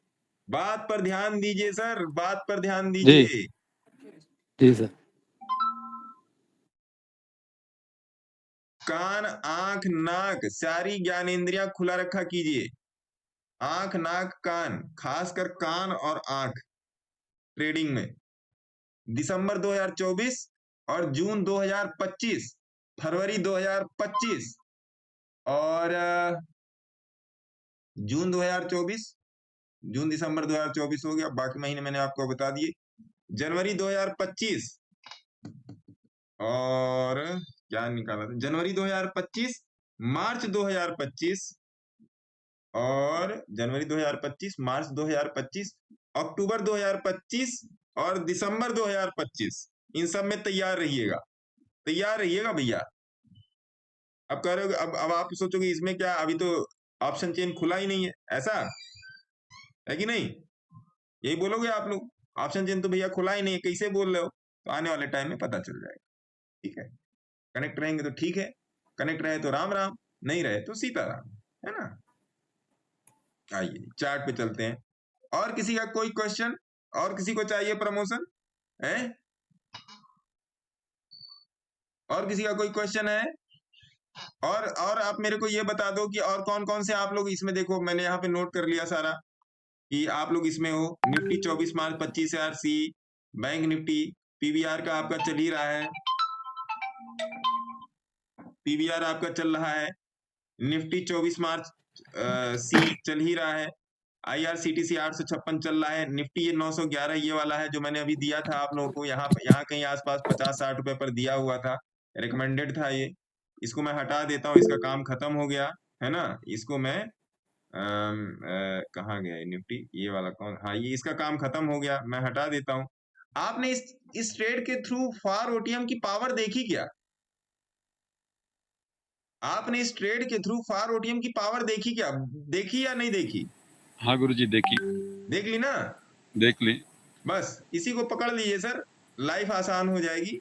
बात पर ध्यान दीजिए सर, बात पर ध्यान जी दीजिए। जी सर। कान, आंख, नाक, सारी ज्ञानेंद्रियां खुला रखा कीजिए। आंख, नाक, कान, खासकर कान और आंख ट्रेडिंग में। दिसंबर 2024 और जून 2025, फरवरी 2025 और जून 2024, जून दिसंबर 2024 हो गया, बाकी महीने मैंने आपको बता दिए। जनवरी 2025 और क्या निकाला था, जनवरी 2025, मार्च 2025 और जनवरी 2025, मार्च 2025, अक्टूबर 2025 और दिसंबर 2025। इन सब में तैयार रहिएगा, तैयार रहिएगा भैया। अब कह रहे हो, अब आप सोचोगे इसमें क्या, अभी तो ऑप्शन चेन खुला ही नहीं है, ऐसा है कि नहीं, यही बोलोगे आप लोग। ऑप्शन चेन तो भैया खुला ही नहीं है, कैसे बोल रहे हो। तो आने वाले टाइम में पता चल जाएगा, ठीक है। कनेक्ट रहेंगे तो ठीक है, कनेक्ट रहे तो राम राम, नहीं रहे तो सीताराम, है ना। आइए चार्ट पे चलते हैं। और किसी का कोई क्वेश्चन, और किसी को चाहिए प्रमोशन है, और किसी का कोई क्वेश्चन है। और आप मेरे को ये बता दो कि और कौन कौन से आप लोग इसमें, देखो मैंने यहाँ पे नोट कर लिया सारा कि आप लोग इसमें हो। निफ्टी 24 मार्च 25,000 सी, बैंक निफ्टी पीवीआर का आपका चल ही रहा है, पीवीआर आपका चल रहा है। निफ्टी 24 मार्च सी चल ही रहा है। IRCTC 856 चल रहा है। निफ्टी ये 911 ये वाला है जो मैंने अभी दिया था आप लोगों को, यहाँ कहीं आसपास 50-60 रुपए पर दिया हुआ था, रिकमेंडेड था ये। इसको मैं हटा देता हूँ, इसका काम खत्म हो गया, है ना। इसको मैं कहाँ गया ये निफ्टी, ये वाला कौन, हाँ ये इसका काम खत्म हो गया, मैं हटा देता हूँ। आपने इस ट्रेड के थ्रू फार ओटीएम की पावर देखी क्या? आपने इस ट्रेड के थ्रू फार ओटीएम की पावर देखी क्या, देखी या नहीं देखी? हाँ गुरुजी, देखी, देख ली ना। देख ली। बस इसी को पकड़ लीजिए सर, लाइफ आसान हो जाएगी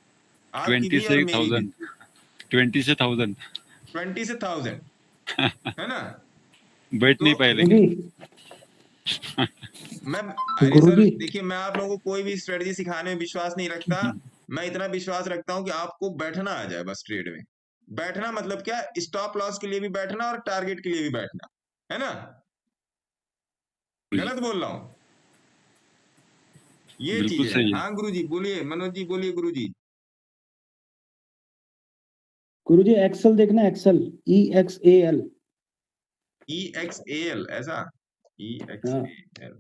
आपकी 20 भी और से मेरी भी। 1000, 20 से 1000 20 से 1000 है ना। बैठ तो नहीं पाए गुरुजी लेकिन। मैं अरे सर गुरुजी देखिए, मैं आप लोगों को कोई भी स्ट्रेटजी सिखाने में विश्वास नहीं रखता। मैं इतना विश्वास रखता हूं कि आपको बैठना आ जाए बस ट्रेड में। बैठना मतलब क्या, स्टॉप लॉस के लिए भी बैठना और टारगेट के लिए भी बैठना, है ना। गलत बोल रहा हूं, ये बिल्कुल चीज है। सही है। हाँ गुरुजी बोलिए, मनोज जी बोलिए गुरुजी। गुरुजी एक्सेल देखना, एक्सेल EXAL। EXAL ऐसा, हाँ EXAL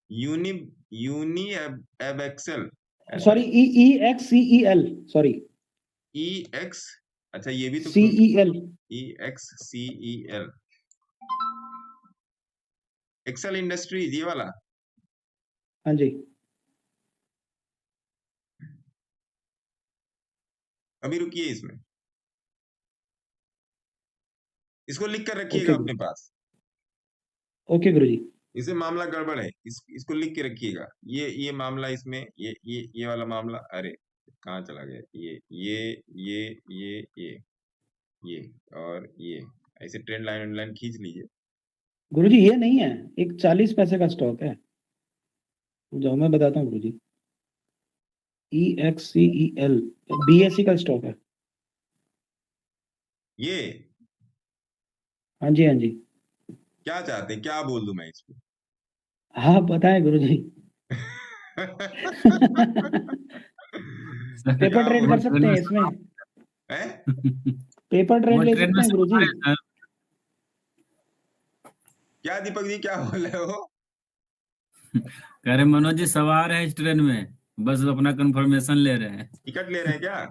यूनि यूनि एब एक्सेल ऐसा, सॉरी, EXCEL, सॉरी EX, अच्छा ये भी तो CEL। EXCEL, एक्सेल इंडस्ट्रीज ये वाला। हाँ जी। अभी रुकिए, इसमें इसको लिख कर रखिएगा ओके अपने गुरु, पास। ओके गुरुजी। इसे मामला गड़बड़ है, इसको लिख के रखिएगा। ये मामला इसमें, ये वाला मामला, अरे कहाँ चला गया, ये और ये, ऐसे ट्रेंड लाइन खींच लीजिए। गुरुजी ये नहीं है, एक 40 पैसे का स्टॉक है, जो मैं बताता हूँ गुरुजी। EXCEL BSE का स्टॉक है। ये हाँ जी, हाँ जी। क्या चाहते हैं, क्या बोल दूं मैं इस हाँ बताएं गुरुजी। पे? पेपर क्या ट्रेड बोल कर सकते हैं इसमें, है? पेपर ट्रेड वो ले ट्रेन सकते में हैं गुरुजी। सवार है सर। क्या दीपक जी क्या बोल रहे हो? कह रहे मनोज जी सवार है इस ट्रेन में, बस अपना कंफर्मेशन ले रहे हैं। टिकट ले रहे हैं क्या,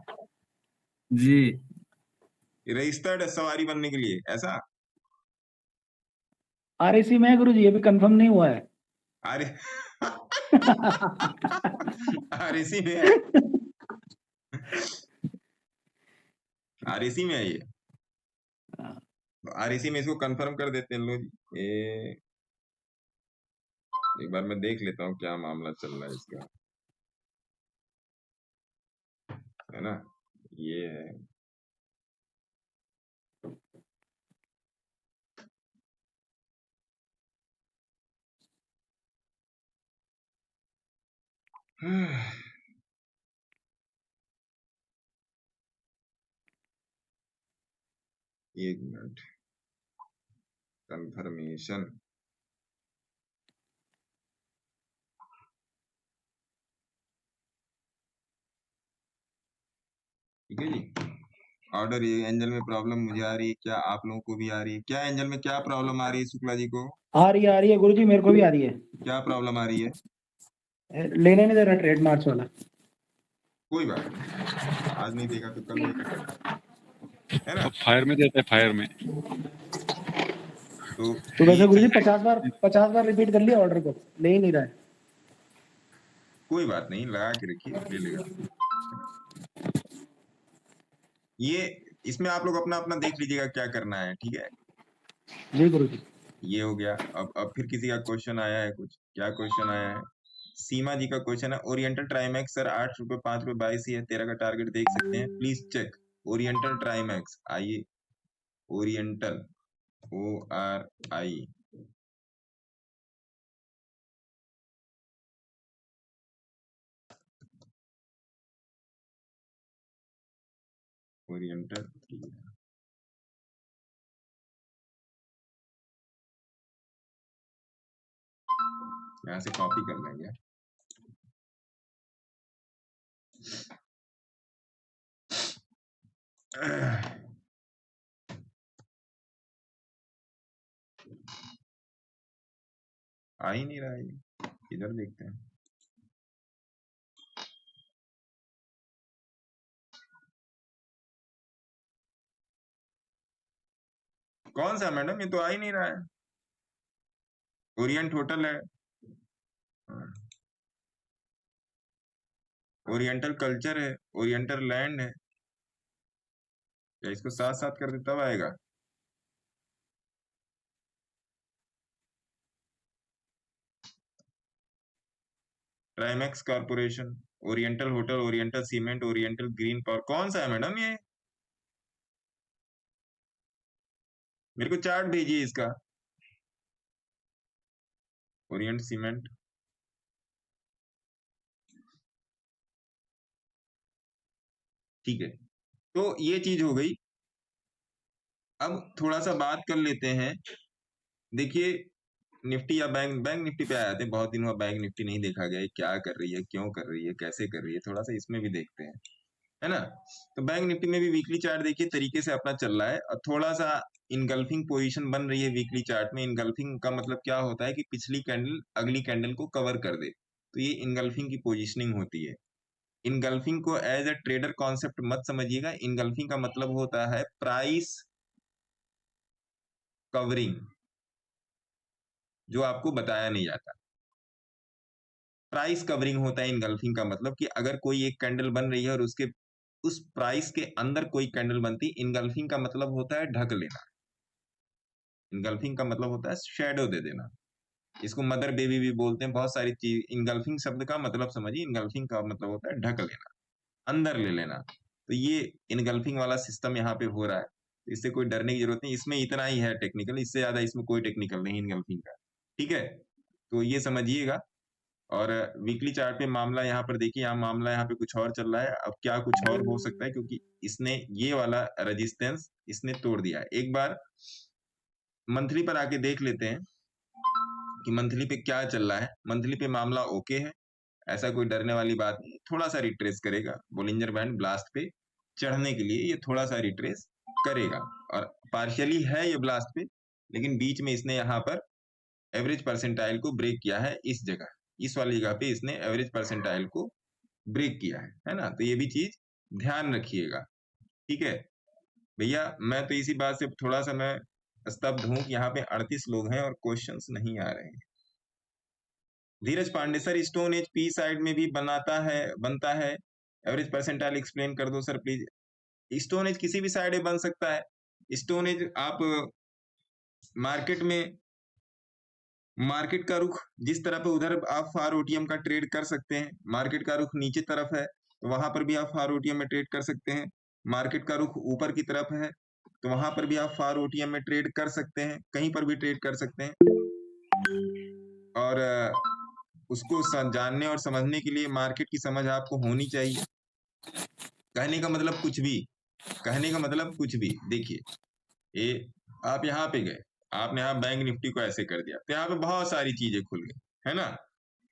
जी। रजिस्टर्ड सवारी बनने के लिए ऐसा? RAC में है गुरुजी, ये भी कंफर्म नहीं हुआ है। अरे आरएसी में है, आरएसी में है ये। आरएसी में इसको कंफर्म कर देते हैं। लो जी, एक बार मैं देख लेता हूँ क्या मामला चल रहा है इसका, है ना। ये है, एक मिनट, कंफर्मेशन, ठीक है जी। ऑर्डर, ये एंजल में प्रॉब्लम मुझे आ रही है, क्या आप लोगों को भी आ रही है? क्या एंजल में क्या प्रॉब्लम आ रही है शुक्ला जी को? आ रही है गुरुजी, मेरे को भी आ रही है। क्या प्रॉब्लम आ रही है? लेने नहीं दे रहा ट्रेड मार्च वाला। कोई बात नहीं, आज नहीं देगा तो कल देगा, है ना। अब फायर में देता है, फायर में। तो वैसे ये गुरुजी चीज, 50 बार रिपीट कर लिया ऑर्डर को, ले ही नहीं रहा है। कोई बात नहीं, लगा के रखिए, ले लेगा। ये इसमें आप लोग अपना अपना देख लीजिएगा क्या करना है, ठीक है। जी गुरुजी। ये हो गया। अब फिर किसी का क्वेश्चन आया है कुछ, क्या क्वेश्चन आया है? सीमा जी का क्वेश्चन है, ओरिएंटल ट्राइमैक्स सर 8 रुपए 5 रुपए 22 ही है, 13 का टारगेट देख सकते हैं, प्लीज चेक। ओरिएंटल ट्राइमैक्स, आइए, ओरिएंटल, ORI, ओरिएंटल, यहाँ से कॉपी कर लेंगे। आ ही नहीं रहा है ये, इधर देखते हैं। कौन सा मैडम, ये तो आ ही नहीं रहा है। ओरिएंट होटल है, ओरिएंटल कल्चर है, ओरिएंटल लैंड है, या इसको साथ साथ कर दे तब आएगा। Primex Corporation, Oriental Hotel, Oriental Cement, Oriental Green Power. कौन सा है मैडम ये? मेरे को चार्ट भेजिए इसका। ओरिएंट सीमेंट, ठीक है। तो ये चीज हो गई। अब थोड़ा सा बात कर लेते हैं। देखिए निफ्टी या बैंक निफ्टी पे आए थे, बहुत दिन हुआ बैंक निफ्टी नहीं देखा गया है, क्या कर रही है, क्यों कर रही है, कैसे कर रही है, थोड़ा सा इसमें भी देखते हैं, है ना। तो बैंक निफ्टी में भी वीकली चार्ट देखिए तरीके से अपना चल रहा है, और थोड़ा सा इनगल्फिंग पोजीशन बन रही है वीकली चार्ट में। इनगल्फिंग का मतलब क्या होता है कि पिछली कैंडल अगली कैंडल को कवर कर दे, तो ये इनगल्फिंग की पोजीशनिंग होती है। इनगल्फिंग को एज अ ट्रेडर कॉन्सेप्ट मत समझिएगा। इनगल्फिंग का मतलब होता है प्राइस कवरिंग, जो आपको बताया नहीं जाता। प्राइस कवरिंग होता है इनगल्फिंग का मतलब, कि अगर कोई एक कैंडल बन रही है और उसके उस प्राइस के अंदर कोई कैंडल बनती, इनगल्फिंग का मतलब होता है ढक लेना। इनगल्फिंग का मतलब होता है शैडो दे देना। इसको मदर बेबी भी बोलते हैं, बहुत सारी चीज। इनगल्फिंग शब्द का मतलब समझिए, इनगल्फिंग का मतलब होता है ढक लेना, अंदर ले लेना। तो ये इनगल्फिंग वाला सिस्टम यहाँ पे हो रहा है, तो इससे कोई डरने की जरूरत नहीं। इसमें इतना ही है टेक्निकल, इससे ज्यादा इसमें कोई टेक्निकल नहीं इनगल्फिंग का, ठीक है। तो ये समझिएगा। और वीकली चार्ट पे मामला यहाँ पर देखिए, यहाँ मामला यहाँ पे कुछ और चल रहा है। अब क्या कुछ और हो सकता है, क्योंकि इसने ये वाला रेजिस्टेंस इसने तोड़ दिया है। एक बार मंथली पर आके देख लेते हैं कि मंथली पे क्या चल रहा है। मंथली पे मामला ओके है, ऐसा कोई डरने वाली बात नहीं। थोड़ा सा रिट्रेस करेगा, बोलिंजर बैंड ब्लास्ट पे चढ़ने के लिए ये थोड़ा सा रिट्रेस करेगा, और पार्शियली है ये ब्लास्ट पे, लेकिन बीच में इसने यहाँ पर एवरेज परसेंटाइल को ब्रेक किया है। इस जगह, इस वाली जगह पे इसने एवरेज परसेंटाइल को ब्रेक किया है ना। तो ये भी चीज ध्यान रखिएगा, ठीक है भैया। मैं तो इसी बात से थोड़ा सा मैं स्तब्ध हूं कि यहाँ पे 38 लोग हैं और क्वेश्चंस नहीं आ रहे हैं। Dheeraj Pandey sir, stone age P side में भी बनता है, एवरेज परसेंटाइल एक्सप्लेन कर दो सर प्लीज। स्टोन एज किसी भी साइड में बन सकता है। स्टोन एज आप मार्केट का रुख जिस तरह पे, उधर आप फार ओटीएम का ट्रेड कर सकते हैं। मार्केट का रुख नीचे तरफ है तो वहां पर भी आप फार ओटीएम में ट्रेड कर सकते हैं। मार्केट का रुख ऊपर की तरफ है तो वहां पर भी आप फार ओटीएम में ट्रेड कर सकते हैं, कहीं पर भी ट्रेड कर सकते हैं। और उसको जानने और समझने के लिए मार्केट की समझ आपको होनी चाहिए। कहने का मतलब कुछ भी, देखिए ये आप यहाँ पे गए, आपने यहाँ बैंक निफ्टी को ऐसे कर दिया, तो यहाँ पे बहुत सारी चीजें खुल गई, है ना।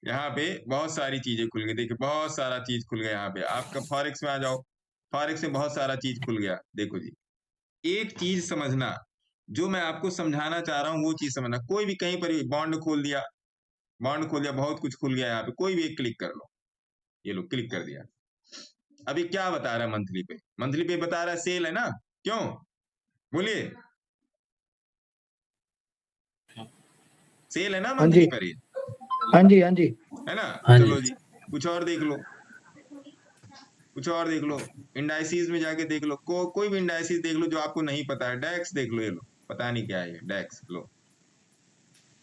यहाँ पे बहुत सारी चीजें खुल गई, देखिए बहुत सारा चीज खुल गया। यहाँ पे आपका फॉरेक्स में आ जाओ, फॉरेक्स में बहुत सारा चीज खुल गया। देखो जी, एक चीज समझना, जो मैं आपको समझाना चाह रहा हूँ वो चीज समझना। कोई भी कहीं पर भी बॉन्ड खोल दिया, बहुत कुछ खुल गया। यहाँ पे कोई भी एक क्लिक कर लो, ये लो क्लिक कर दिया। अभी क्या बता रहा है मंथली पे बता रहा है सेल, है ना। क्यों बोलिए, सेल है ना मंथली पर ही, हाँ जी है ना। हाँ चलो जी। जी, कुछ और देख लो, इंडाइसिस में जाके देख लो, कोई भी इंडाइसिस देख लो जो आपको नहीं पता है। डैक्स देख लो, ये लो, पता नहीं क्या है डैक्स, लो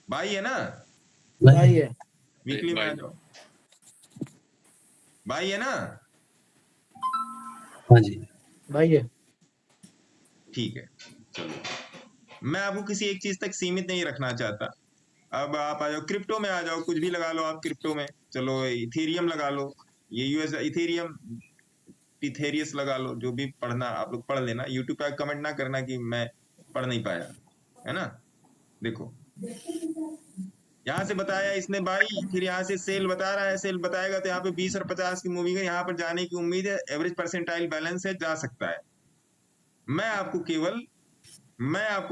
भाई है ना, भाई है, वीकली में आ जाओ, भाई है ना। हाँ जी। भाई है। ठीक है, चलो मैं आपको किसी एक चीज तक सीमित नहीं रखना चाहता। अब आप आ जाओ क्रिप्टो में, आ जाओ, कुछ भी लगा लो आप क्रिप्टो में। चलो इथेरियम लगा लो, ये यूएस इथेरियम, इथेरियस लगा लो, जो भी पढ़ना आप लोग पढ़ लेना। यूट्यूब पे कमेंट ना करना कि मैं पढ़ नहीं पाया, है ना। देखो यहाँ से बताया इसने बाई, फिर यहाँ से सेल बता रहा है, सेल बताएगा तो यहाँ पे 20 और 50 की मूवी है, यहाँ पर जाने की उम्मीद है। एवरेज परसेंटाइल बैलेंस है, जा सकता है। मैं आपको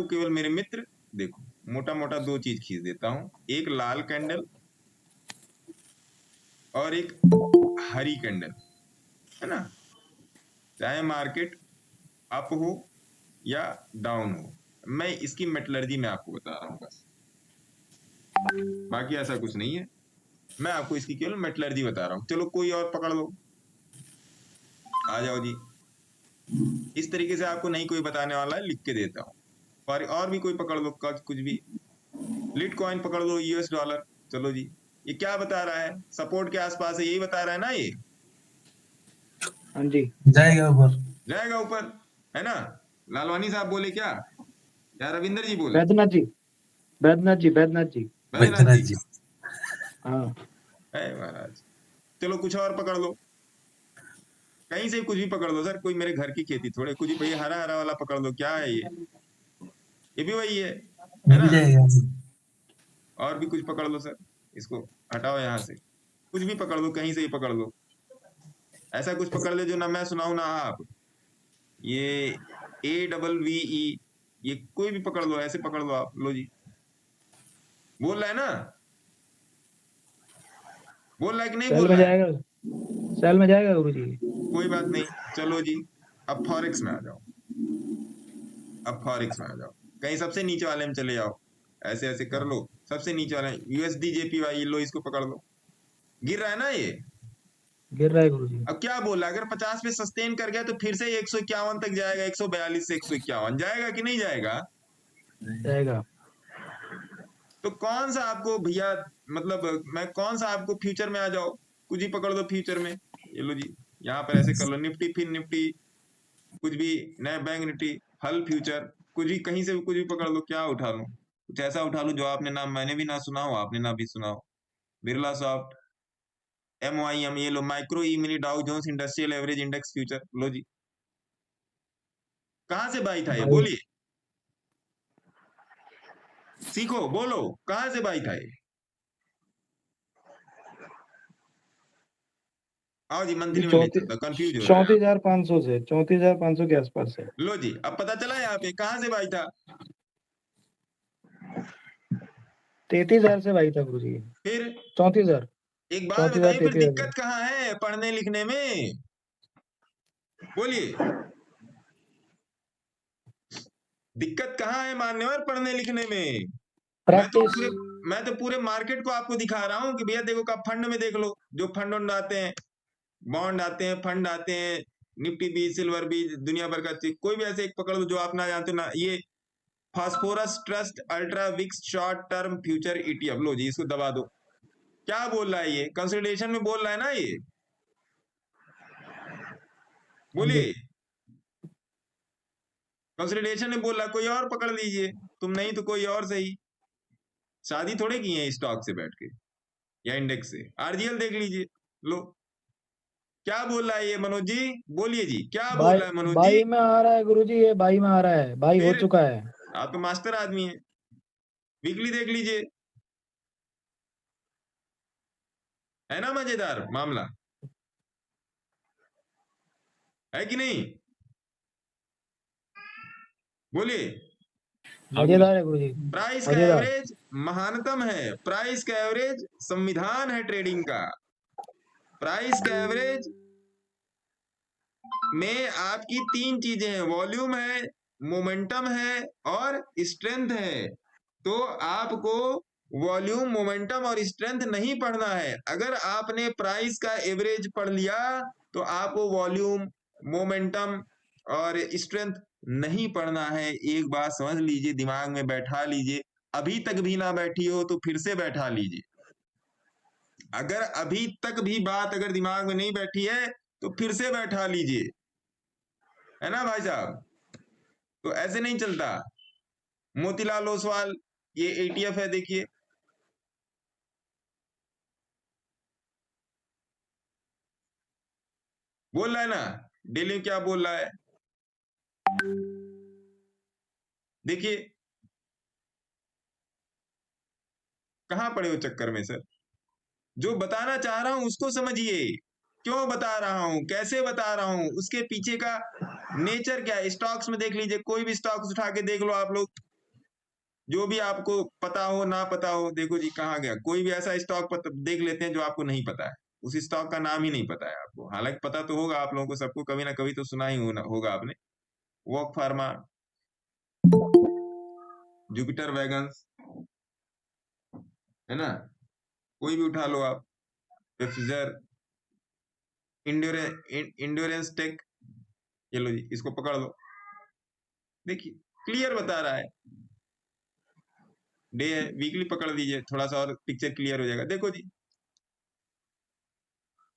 केवल मेरे मित्र, देखो मोटा मोटा दो चीज खींच देता हूं, एक लाल कैंडल और एक हरी कैंडल, है ना। चाहे मार्केट अप हो या डाउन हो, मैं इसकी मेटलर्जी में आपको बता रहा हूं बस, बाकी ऐसा कुछ नहीं है। मैं आपको इसकी केवल मेटलर्जी बता रहा हूं। चलो कोई और पकड़ लो, आ जाओ जी। इस तरीके से आपको नहीं कोई बताने वाला है, लिख के देता हूं। और भी कोई पकड़ लो, कुछ भी। लिट कॉइन पकड़ लो, यूएस डॉलर, चलो जी ये क्या बता रहा है? सपोर्ट के आसपास है, यही बता रहा है ना ये? हाँ जी, जाएगा ऊपर। जाएगा ऊपर, है ना? लालवानी साहब बोले क्या, या रविंदर जी बोले? बैद्यनाथ जी, बैद्यनाथ जी, बैद्यनाथ जी, बैद्यनाथ जी हाँ। है महाराज। चलो कुछ और पकड़ लो, कहीं से कुछ भी पकड़ लो सर, कोई मेरे घर की खेती थोड़े, कुछ भी भैया हरा हरा वाला पकड़ लो, क्या है ये भी वही है ये भी ना? जाएगा। और भी कुछ पकड़ लो सर, इसको हटाओ यहाँ से, कुछ भी पकड़ लो, कहीं से ही पकड़ लो, ऐसा कुछ पकड़ ले जो ना मैं सुनाऊं ना आप। ये AWVE, ये कोई भी पकड़ लो, ऐसे पकड़ लो आप, लो जी। बोल रहा है ना, बोल रहा है कि नहीं सेल बोल में रहा है? जाएगा, सेल में जाएगा गुरु जी। कोई बात नहीं, चलो जी, अब फॉरेक्स में आ जाओ, अब फॉरेक्स में आ जाओ, कहीं सबसे नीचे वाले में चले जाओ, ऐसे ऐसे कर लो, सबसे नीचे वाले USD JPY, लो इसको पकड़ लो, गिर रहा है ना ये? गिर रहा है गुरु जी। अब क्या बोला, अगर 50 पे सस्टेन कर गया तो फिर से 151 तक जाएगा, 142 से 151 जाएगा कि नहीं जाएगा? जाएगा। तो कौन सा आपको भैया, मतलब मैं कौन सा आपको फ्यूचर में आ जाओ, कुछ ही पकड़ दो फ्यूचर में, ये लो जी, यहाँ पर ऐसे कर लो, निफ्टी फिर निफ्टी, कुछ भी, नया बैंक निफ्टी, हल फ्यूचर, कुछ भी, कहीं से भी कुछ भी पकड़ लो, क्या उठा लो, कुछ ऐसा उठा लो जो आपने नाम, मैंने भी ना सुना हो, आपने ना भी सुना हो। बिरला सॉफ्ट, MYM, ये लो, micro E mini Dow Jones industrial average index future, लो जी। कहां से बाई था ये, भाई बोलिए, सीखो, बोलो, कहां से बाई था ये? आओ जी, मंथली में ले चलता, कंफ्यूज हो रहा है। 34,500 से 34,500 के आसपास है। लो जी, अब पता चला यहाँ पे कहां से बाई था? 33,000 से भाई था गुरु जी। फिर 34,000, एक बात 34,000, बताइए, फिर 33,000। दिक्कत कहाँ है पढ़ने लिखने में, बोलिए, दिक्कत कहाँ है मान्यवर पढ़ने लिखने में? प्रैक्टिस। मैं तो पूरे मार्केट को आपको दिखा रहा हूँ कि भैया देखो, का फंड में देख लो, जो फंड वंड आते हैं, बॉन्ड आते हैं, फंड आते हैं, निफ्टी बीज, सिल्वर बीज, दुनिया भर का चीज, कोई भी ऐसे एक पकड़ लो जो आप ना जानते हो ना, ये phosphorus trust ultra wicks short term future ETF, लो जी, इसको दबा दो। क्या बोल रहा है ये, कंसोलिडेशन में बोल रहा है ना ये, बोलिए, कंसोलिडेशन में बोल रहा है, कोई और पकड़ लीजिए, तुम नहीं तो कोई और सही, शादी थोड़े की है स्टॉक से बैठ के या इंडेक्स से, RGL देख लीजिए, लो, क्या बोल रहा है ये मनोज जी, बोलिए जी, क्या बोल रहा है मनोज जी? बाई में आ रहा है गुरु जी, ये बाई में आ रहा है, बाई हो फिर चुका है। आप तो मास्टर आदमी हैं, वीकली देख लीजिए, है ना मजेदार मामला, है कि नहीं, बोलिए। मजेदार है गुरु जी, प्राइस का मजेदार। एवरेज महानतम है, प्राइस का एवरेज संविधान है ट्रेडिंग का, प्राइस का एवरेज में आपकी 3 चीजें हैं, वॉल्यूम है, मोमेंटम है और स्ट्रेंथ है। तो आपको वॉल्यूम, मोमेंटम और स्ट्रेंथ नहीं पढ़ना है। अगर आपने प्राइस का एवरेज पढ़ लिया तो आपको वॉल्यूम, मोमेंटम और स्ट्रेंथ नहीं पढ़ना है। एक बात समझ लीजिए, दिमाग में बैठा लीजिए, अभी तक भी ना बैठी हो तो फिर से बैठा लीजिए। अगर अभी तक भी बात अगर दिमाग में नहीं बैठी है तो फिर से बैठा लीजिए, है ना भाई साहब? तो ऐसे नहीं चलता। मोतीलाल ओसवाल, ये ETF है, देखिए, बोल रहा है ना, डेली क्या बोल रहा है, देखिए, कहां पड़े हो चक्कर में सर? जो बताना चाह रहा हूं उसको समझिए, क्यों बता रहा हूं, कैसे बता रहा हूं, उसके पीछे का नेचर क्या है। स्टॉक्स में देख लीजिए, कोई भी स्टॉक्स उठा के देख लो आप लोग, जो भी आपको पता हो ना पता हो, देखो जी कहां गया। कोई भी ऐसा स्टॉक देख लेते हैं जो आपको नहीं पता है, उस स्टॉक का नाम ही नहीं पता है आपको, हालांकि पता तो होगा आप लोगों को, सबको कभी ना कभी तो सुना ही होगा आपने। वॉक फार्मा, जुपिटर वैगन्स, है ना, कोई भी उठा लो आप, पेप्सिजर, इंड्योरेंस टेक, ये लो जी, इसको पकड़ लो, देखिए क्लियर बता रहा है। डे है, वीकली पकड़ लीजिए, थोड़ा सा और पिक्चर क्लियर हो जाएगा। देखो जी,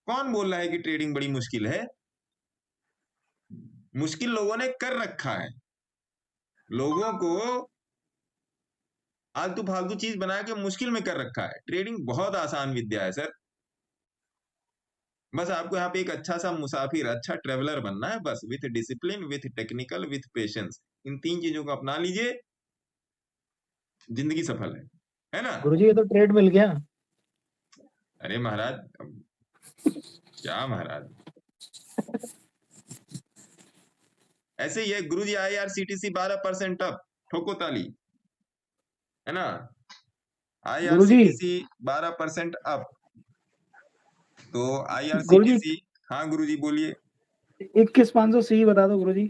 कौन बोल रहा है कि ट्रेडिंग बड़ी मुश्किल है? मुश्किल लोगों ने कर रखा है, लोगों को आलतू फालतू चीज बना के मुश्किल में कर रखा है। ट्रेडिंग बहुत आसान विद्या है सर, बस आपको यहाँ पे एक अच्छा सा मुसाफिर, अच्छा ट्रेवलर बनना है बस, with discipline, with technical, with patience. इन 3 चीजों को अपना लीजिए, जिंदगी सफल है ना? गुरुजी ये तो ट्रेड मिल गया। अरे महाराज, क्या महाराज, ऐसे ही है गुरुजी। IRCTC 12% अप, ठोको ताली, है ना? गुरुजी IRCTC 12% अप, तो गुरुजी IRCTC, हाँ गुरुजी बोलिए। 21,500 सी बता दो गुरुजी,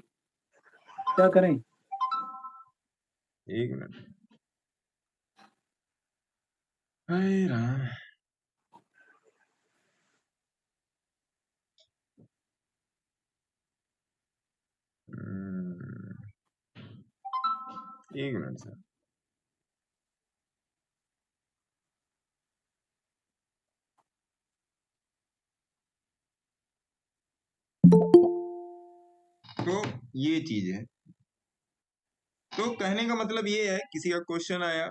क्या करें? एक मिनट, हाय राम, एक मिनट सर। तो ये चीज है, तो कहने का मतलब ये है, किसी का क्वेश्चन आया,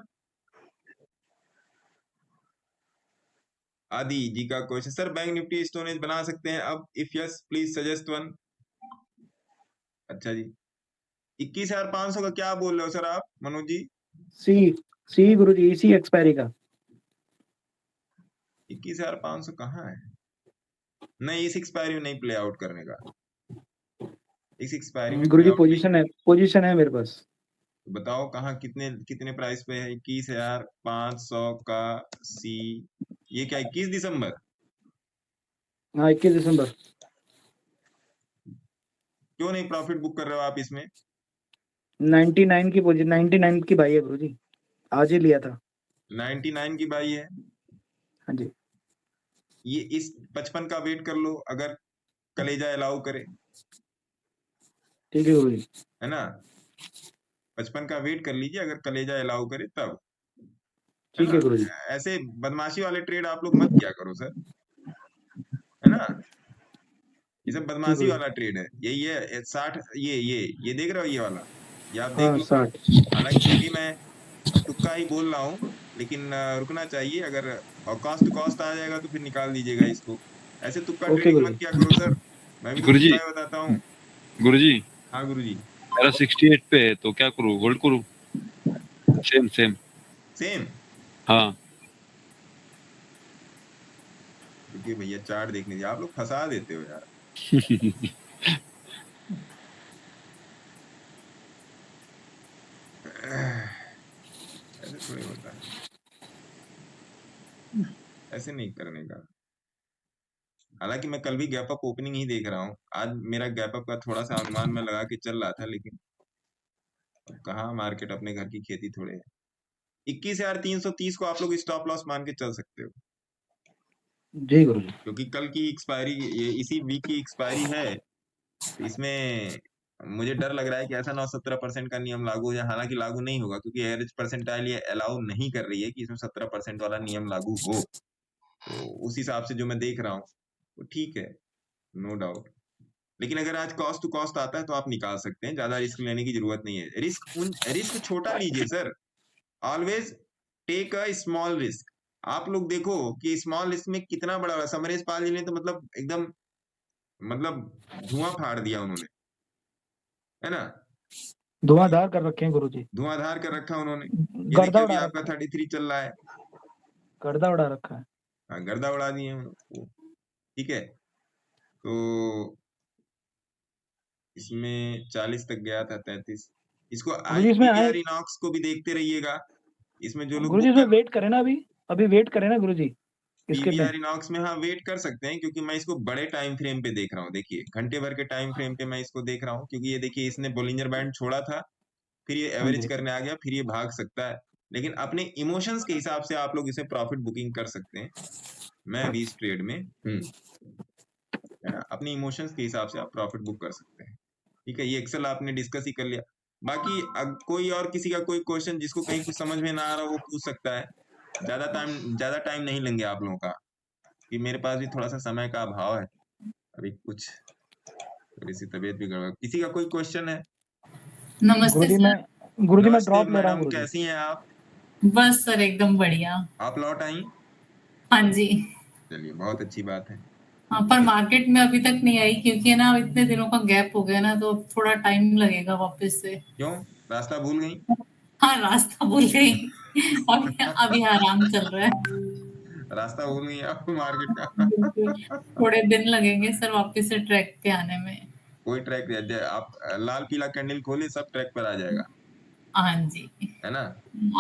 आदि जी का question, sir bank Nifty Stone Age बना सकते हैं अब? If yes please suggest one. अच्छा जी, 21,500 का क्या बोल रहे हो सर आप मनोज जी? सी गुरुजी, इसी एक्सपायरी का। 21,500 कहाँ है? नहीं, इस एक्सपायरी में नहीं प्ले आउट करने का, इस एक्सपायरी में गुरुजी play out नहीं। पोजीशन है मेरे पास। तो बताओ कहाँ, कितने कितने प्राइस पे है? 21,500 का सी, ये क्या 21 दिसंबर? हाँ 21 दिसंबर। क्यों नहीं प्रॉफिट बुक कर रहे हो आप इसमें? 99 की पोजीशन, 99 की भाई है गुरुजी, आज ही लिया था। 99 की बाई है। हाँ जी। ये इस 55 का वेट कर लो, अगर कलेजा अलाउ करे, ठीक है गुरुजी। है ना? 55 का वेट कर लीजिए, अगर कलेजा अलाउ करे तब, ठीक है गुरुजी। ऐसे बदमाशी वाले ट्रेड आप लोग मत किया करो सर, है ना? ये सब बदमाशी वाला ट्रेड है, यही है 60, ये देख रहे हो, ये वाला, ये आप देख हाँ लो। 60। हालांकि ये भी मैं तुक्का ही बोल रहा हूँ, लेकिन रुकना चाहिए, अगर और कॉस्ट टू कॉस्ट आ जाएगा तो फिर निकाल दीजिएगा इसको। ऐसे तुक्का ओके ट्रेडिंग मत गुरुजी। किया करो सर, मैं भी तो गुरुजी, तुक्का ही बताता हूँ। गुरुजी हाँ गुरुजी। मेरा 68 पे है, तो क्या करूँ, होल्ड करूँ? Same same. सेम, हाँ रुकिए भैया, चार्ट देखने दीजिए, आप लोग फंसा देते हो यार। ऐसे थोड़ी होता है, ऐसे नहीं करने का। हालांकि मैं कल भी गैप अप ओपनिंग ही देख रहा हूँ, आज मेरा गैप अप का थोड़ा सा अनुमान में लगा के चल रहा था, लेकिन अब कहाँ, मार्केट अपने घर की खेती थोड़े है। 21,330 को आप लोग स्टॉप लॉस मान के चल सकते हो, जी गुरुजी। क्योंकि कल की एक्सपायरी, ये इसी वीक की एक्सपायरी है, तो इसमें मुझे डर लग रहा है कि ऐसा ना हो 17% का नियम लागू हो जाए। हालांकि लागू नहीं होगा, क्योंकि एवरेज परसेंटाइल ये अलाउ नहीं कर रही है कि इसमें 17% वाला नियम लागू हो। तो उस हिसाब से जो मैं देख रहा हूँ, तो ठीक है, नो डाउट। लेकिन अगर आज कॉस्ट टू कॉस्ट आता है तो आप निकाल सकते हैं, ज्यादा रिस्क लेने की जरूरत नहीं है। रिस्क छोटा लीजिए sir, always take a small risk. आप लोग देखो कि स्मॉल रिस्क में कितना बड़ा, समरेश पाल जी ने तो मतलब एकदम, मतलब धुआं फाड़ दिया उन्होंने, है ना? धुआंधार कर रखे हैं गुरुजी, धुआंधार कर रखा उन्होंने। ये गर्दा देखिए अभी उड़ा आपका रखा है, 33 चल रहा है, गर्दा उड़ा रखा है। हाँ, गर्दा उड़ा दिए हैं वो, ठीक है। तो इसमें 40 तक गया था, 33। इसको गुरुजी इसमें आए, IPVR इनॉक्स को भी देखते रहिएगा, इसमें जो लोग गुरुजी बुक इसमें कर, वेट करें ना, अभी वेट करें ना गुरुजी इसके में। PVR इनॉक्स में, हाँ वेट कर सकते हैं, क्योंकि मैं इसको बड़े टाइम फ्रेम पे देख रहा हूँ। देखिए घंटे भर के टाइम फ्रेम पे मैं इसको देख रहा हूँ, क्योंकि ये देखिए इसने बोलिंजर बैंड छोड़ा था, फिर ये हाँ एवरेज जी। करने आ गया, फिर ये भाग सकता है। लेकिन अपने इमोशंस के हिसाब से आप लोग इसे प्रॉफिट बुकिंग कर सकते हैं, मैं भी इस ट्रेड में हूँ, है ना? अपने इमोशंस के हिसाब से आप प्रॉफिट बुक कर सकते हैं, ठीक है। ये एक्सेल आपने डिस्कस ही कर लिया। बाकी कोई और किसी का कोई क्वेश्चन जिसको कहीं कुछ समझ में ना आ रहा हो वो पूछ सकता है। ज्यादा टाइम नहीं लेंगे आप लोगों का, कि मेरे पास भी थोड़ा सा समय का अभाव है, अभी कुछ थोड़ी सी तबीयत भी गड़बड़। किसी का कोई क्वेश्चन है? नमस्ते गुरुजी सर। मैं नमस्ते ड्रॉप ले रहा हूँ मैडम, गुरुजी। कैसी हैं आप? बस सर एकदम बढ़िया। आप लौट आई? हाँ जी। चलिए, बहुत अच्छी बात है। हाँ, पर मार्केट में अभी तक नहीं आई क्योंकि है ना इतने दिनों का गैप हो गया ना, तो अब थोड़ा टाइम लगेगा वापस से। क्यों, रास्ता भूल गई? हाँ, रास्ता भूल गई। अभी आराम चल रहा है। रास्ता भूल गई आप मार्केट बिल्कुल, का? थोड़े दिन लगेंगे सर वापस से ट्रैक पे आने में। कोई ट्रैक आप लाल पीला कैंडल खोले, सब ट्रैक पर आ जाएगा, हाँ जी। है ना?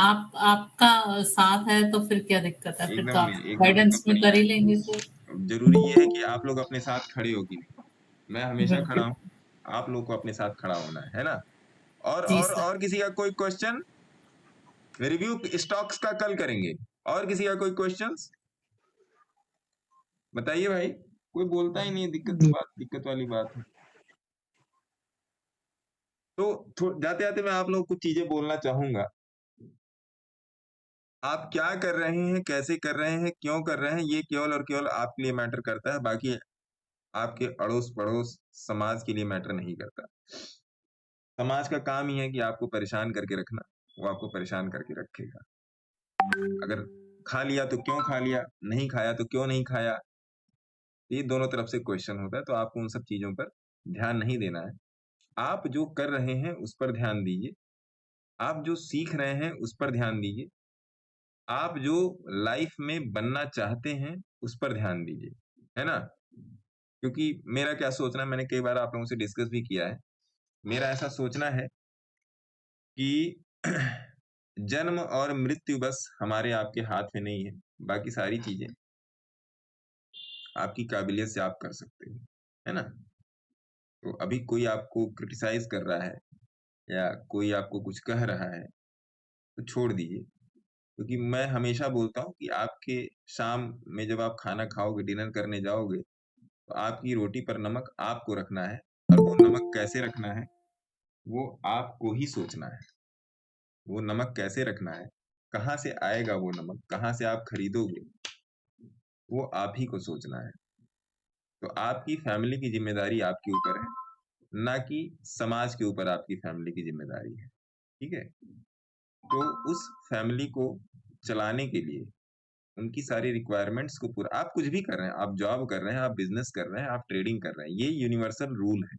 आपका साथ है तो फिर क्या दिक्कत है, फिर तो आप एकदम गाइडेंस में बढ़िया कर है। ही लेंगे सर। जरूरी ये है कि आप लोग अपने साथ खड़े हो कि नहीं। मैं हमेशा खड़ा बिल्कुल। हूँ, आप लोग को अपने साथ खड़ा होना है ना? और जी और सर। और किसी का कोई क्वेश्चन? रिव्यू स्टॉक्स का कल करेंगे। और किसी का कोई क्वेश्चंस? बताइए भाई, कोई बोलता ही नहीं, दिक्कत वाली बात है। तो जाते जाते मैं आप लोगों को कुछ चीजें बोलना चाहूंगा। आप क्या कर रहे हैं, कैसे कर रहे हैं, क्यों कर रहे हैं, ये केवल और केवल आपके लिए मैटर करता है, बाकी आपके अड़ोस पड़ोस समाज के लिए मैटर नहीं करता। समाज का काम ही है कि आपको परेशान करके रखना, वो आपको परेशान करके रखेगा। अगर खा लिया तो क्यों खा लिया, नहीं खाया तो क्यों नहीं खाया, ये दोनों तरफ से क्वेश्चन होता है। तो आपको उन सब चीजों पर ध्यान नहीं देना है। आप जो कर रहे हैं उस पर ध्यान दीजिए, आप जो सीख रहे हैं उस पर ध्यान दीजिए, आप जो लाइफ में बनना चाहते हैं उस पर ध्यान दीजिए, है ना? क्योंकि मेरा क्या सोचना है, मैंने कई बार आप लोगों से डिस्कस भी किया है। मेरा ऐसा सोचना है कि जन्म और मृत्यु बस हमारे आपके हाथ में नहीं है, बाकी सारी चीजें आपकी काबिलियत से आप कर सकते हो, है ना? तो अभी कोई आपको क्रिटिसाइज कर रहा है या कोई आपको कुछ कह रहा है तो छोड़ दीजिए, क्योंकि मैं हमेशा बोलता हूँ कि आपके शाम में जब आप खाना खाओगे, डिनर करने जाओगे, तो आपकी रोटी पर नमक आपको रखना है, और वो नमक कैसे रखना है वो आपको ही सोचना है। वो नमक कैसे रखना है, कहाँ से आएगा वो नमक, कहाँ से आप खरीदोगे, वो आप ही को सोचना है। तो आपकी फैमिली की जिम्मेदारी आपके ऊपर है, ना कि समाज के ऊपर आपकी फैमिली की जिम्मेदारी है, ठीक है? तो उस फैमिली को चलाने के लिए उनकी सारी रिक्वायरमेंट्स को पूरा, आप कुछ भी कर रहे हैं, आप जॉब कर रहे हैं, आप बिजनेस कर रहे हैं, आप ट्रेडिंग कर रहे हैं, ये यूनिवर्सल रूल है।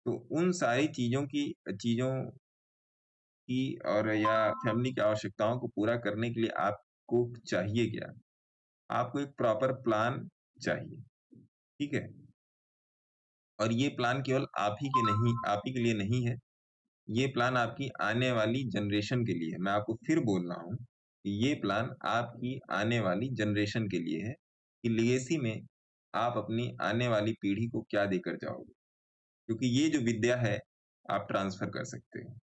तो उन सारी चीजों की और या फैमिली की आवश्यकताओं को पूरा करने के लिए आपको चाहिए क्या? आपको एक प्रॉपर प्लान चाहिए, ठीक है? और ये प्लान केवल आप ही के लिए नहीं है, ये प्लान आपकी आने वाली जनरेशन के लिए है। मैं आपको फिर बोल रहा हूँ कि ये प्लान आपकी आने वाली जनरेशन के लिए है, कि लेगेसी में आप अपनी आने वाली पीढ़ी को क्या देकर जाओगे। क्योंकि ये जो विद्या है आप ट्रांसफर कर सकते हो,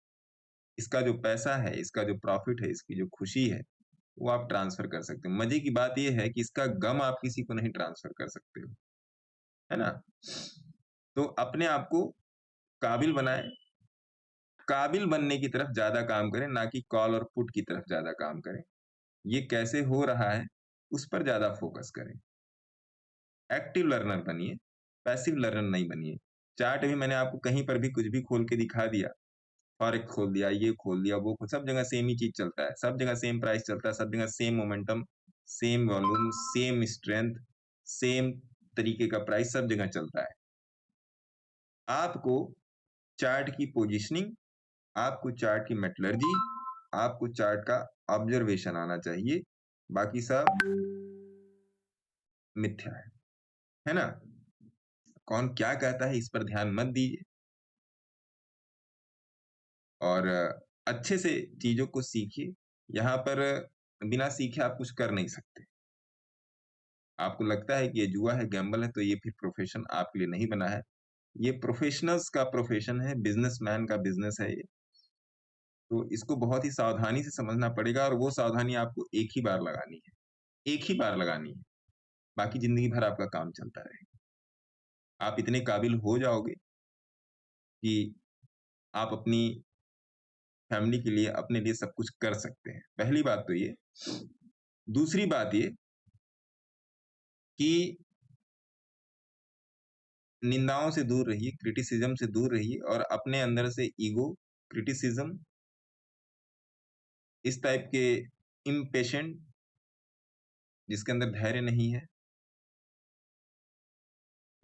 इसका जो पैसा है, इसका जो प्रॉफिट है, इसकी जो खुशी है, वो आप ट्रांसफर कर सकते हो। मजे की बात ये है कि इसका गम आप किसी को नहीं ट्रांसफर कर सकते हो, है ना? तो अपने आप को काबिल बनाएं, काबिल बनने की तरफ ज्यादा काम करें, ना कि कॉल और पुट की तरफ ज्यादा काम करें। ये कैसे हो रहा है उस पर ज्यादा फोकस करें। एक्टिव लर्नर बनिए, पैसिव लर्नर नहीं बनिए। चार्ट भी मैंने आपको कहीं पर भी कुछ भी खोल के दिखा दिया, फॉरेक्स खोल दिया, ये खोल दिया, वो सब जगह सेम ही चीज चलता है, सब जगह सेम प्राइस चलता है, सब जगह same momentum, same volume, same strength, same तरीके का प्राइस सब जगह चलता है। आपको चार्ट की पोजीशनिंग, आपको चार्ट की मेटलर्जी, आपको चार्ट का ऑब्जर्वेशन आना चाहिए, बाकी सब मिथ्या है ना? कौन क्या कहता है इस पर ध्यान मत दीजिए, और अच्छे से चीजों को सीखिए। यहाँ पर बिना सीखे आप कुछ कर नहीं सकते। आपको लगता है कि ये जुआ है, गैम्बल है, तो ये फिर प्रोफेशन आपके लिए नहीं बना है। ये प्रोफेशनल्स का प्रोफेशन है, बिजनेसमैन का बिजनेस है ये। तो इसको बहुत ही सावधानी से समझना पड़ेगा, और वो सावधानी आपको एक ही बार लगानी है, एक ही बार लगानी है, बाकी जिंदगी भर आपका काम चलता रहेगा। आप इतने काबिल हो जाओगे कि आप अपनी फैमिली के लिए, अपने लिए सब कुछ कर सकते हैं। पहली बात तो ये। दूसरी बात ये कि निंदाओं से दूर रहिए, क्रिटिसिज्म से दूर रहिए और अपने अंदर से ईगो, क्रिटिसिज्म, इस टाइप के इम्पेशेंट, जिसके अंदर धैर्य नहीं है,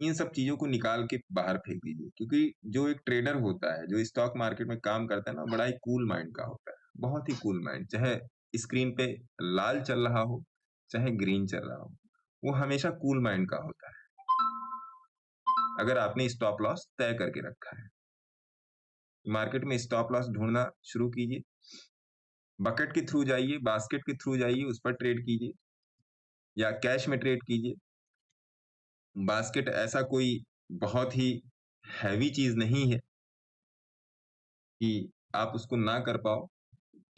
इन सब चीजों को निकाल के बाहर फेंक दीजिए। क्योंकि जो एक ट्रेडर होता है, जो स्टॉक मार्केट में काम करता है ना, बड़ा ही कूल माइंड का होता है, बहुत ही कूल माइंड। चाहे स्क्रीन पे लाल चल रहा हो, चाहे ग्रीन चल रहा हो, वो हमेशा कूल माइंड का होता है, अगर आपने स्टॉप लॉस तय करके रखा है। मार्केट में स्टॉप लॉस ढूंढना शुरू कीजिए, बकेट के थ्रू जाइए, बास्केट के थ्रू जाइए, उस पर ट्रेड कीजिए या कैश में ट्रेड कीजिए। बास्केट ऐसा कोई बहुत ही हैवी चीज नहीं है कि आप उसको ना कर पाओ।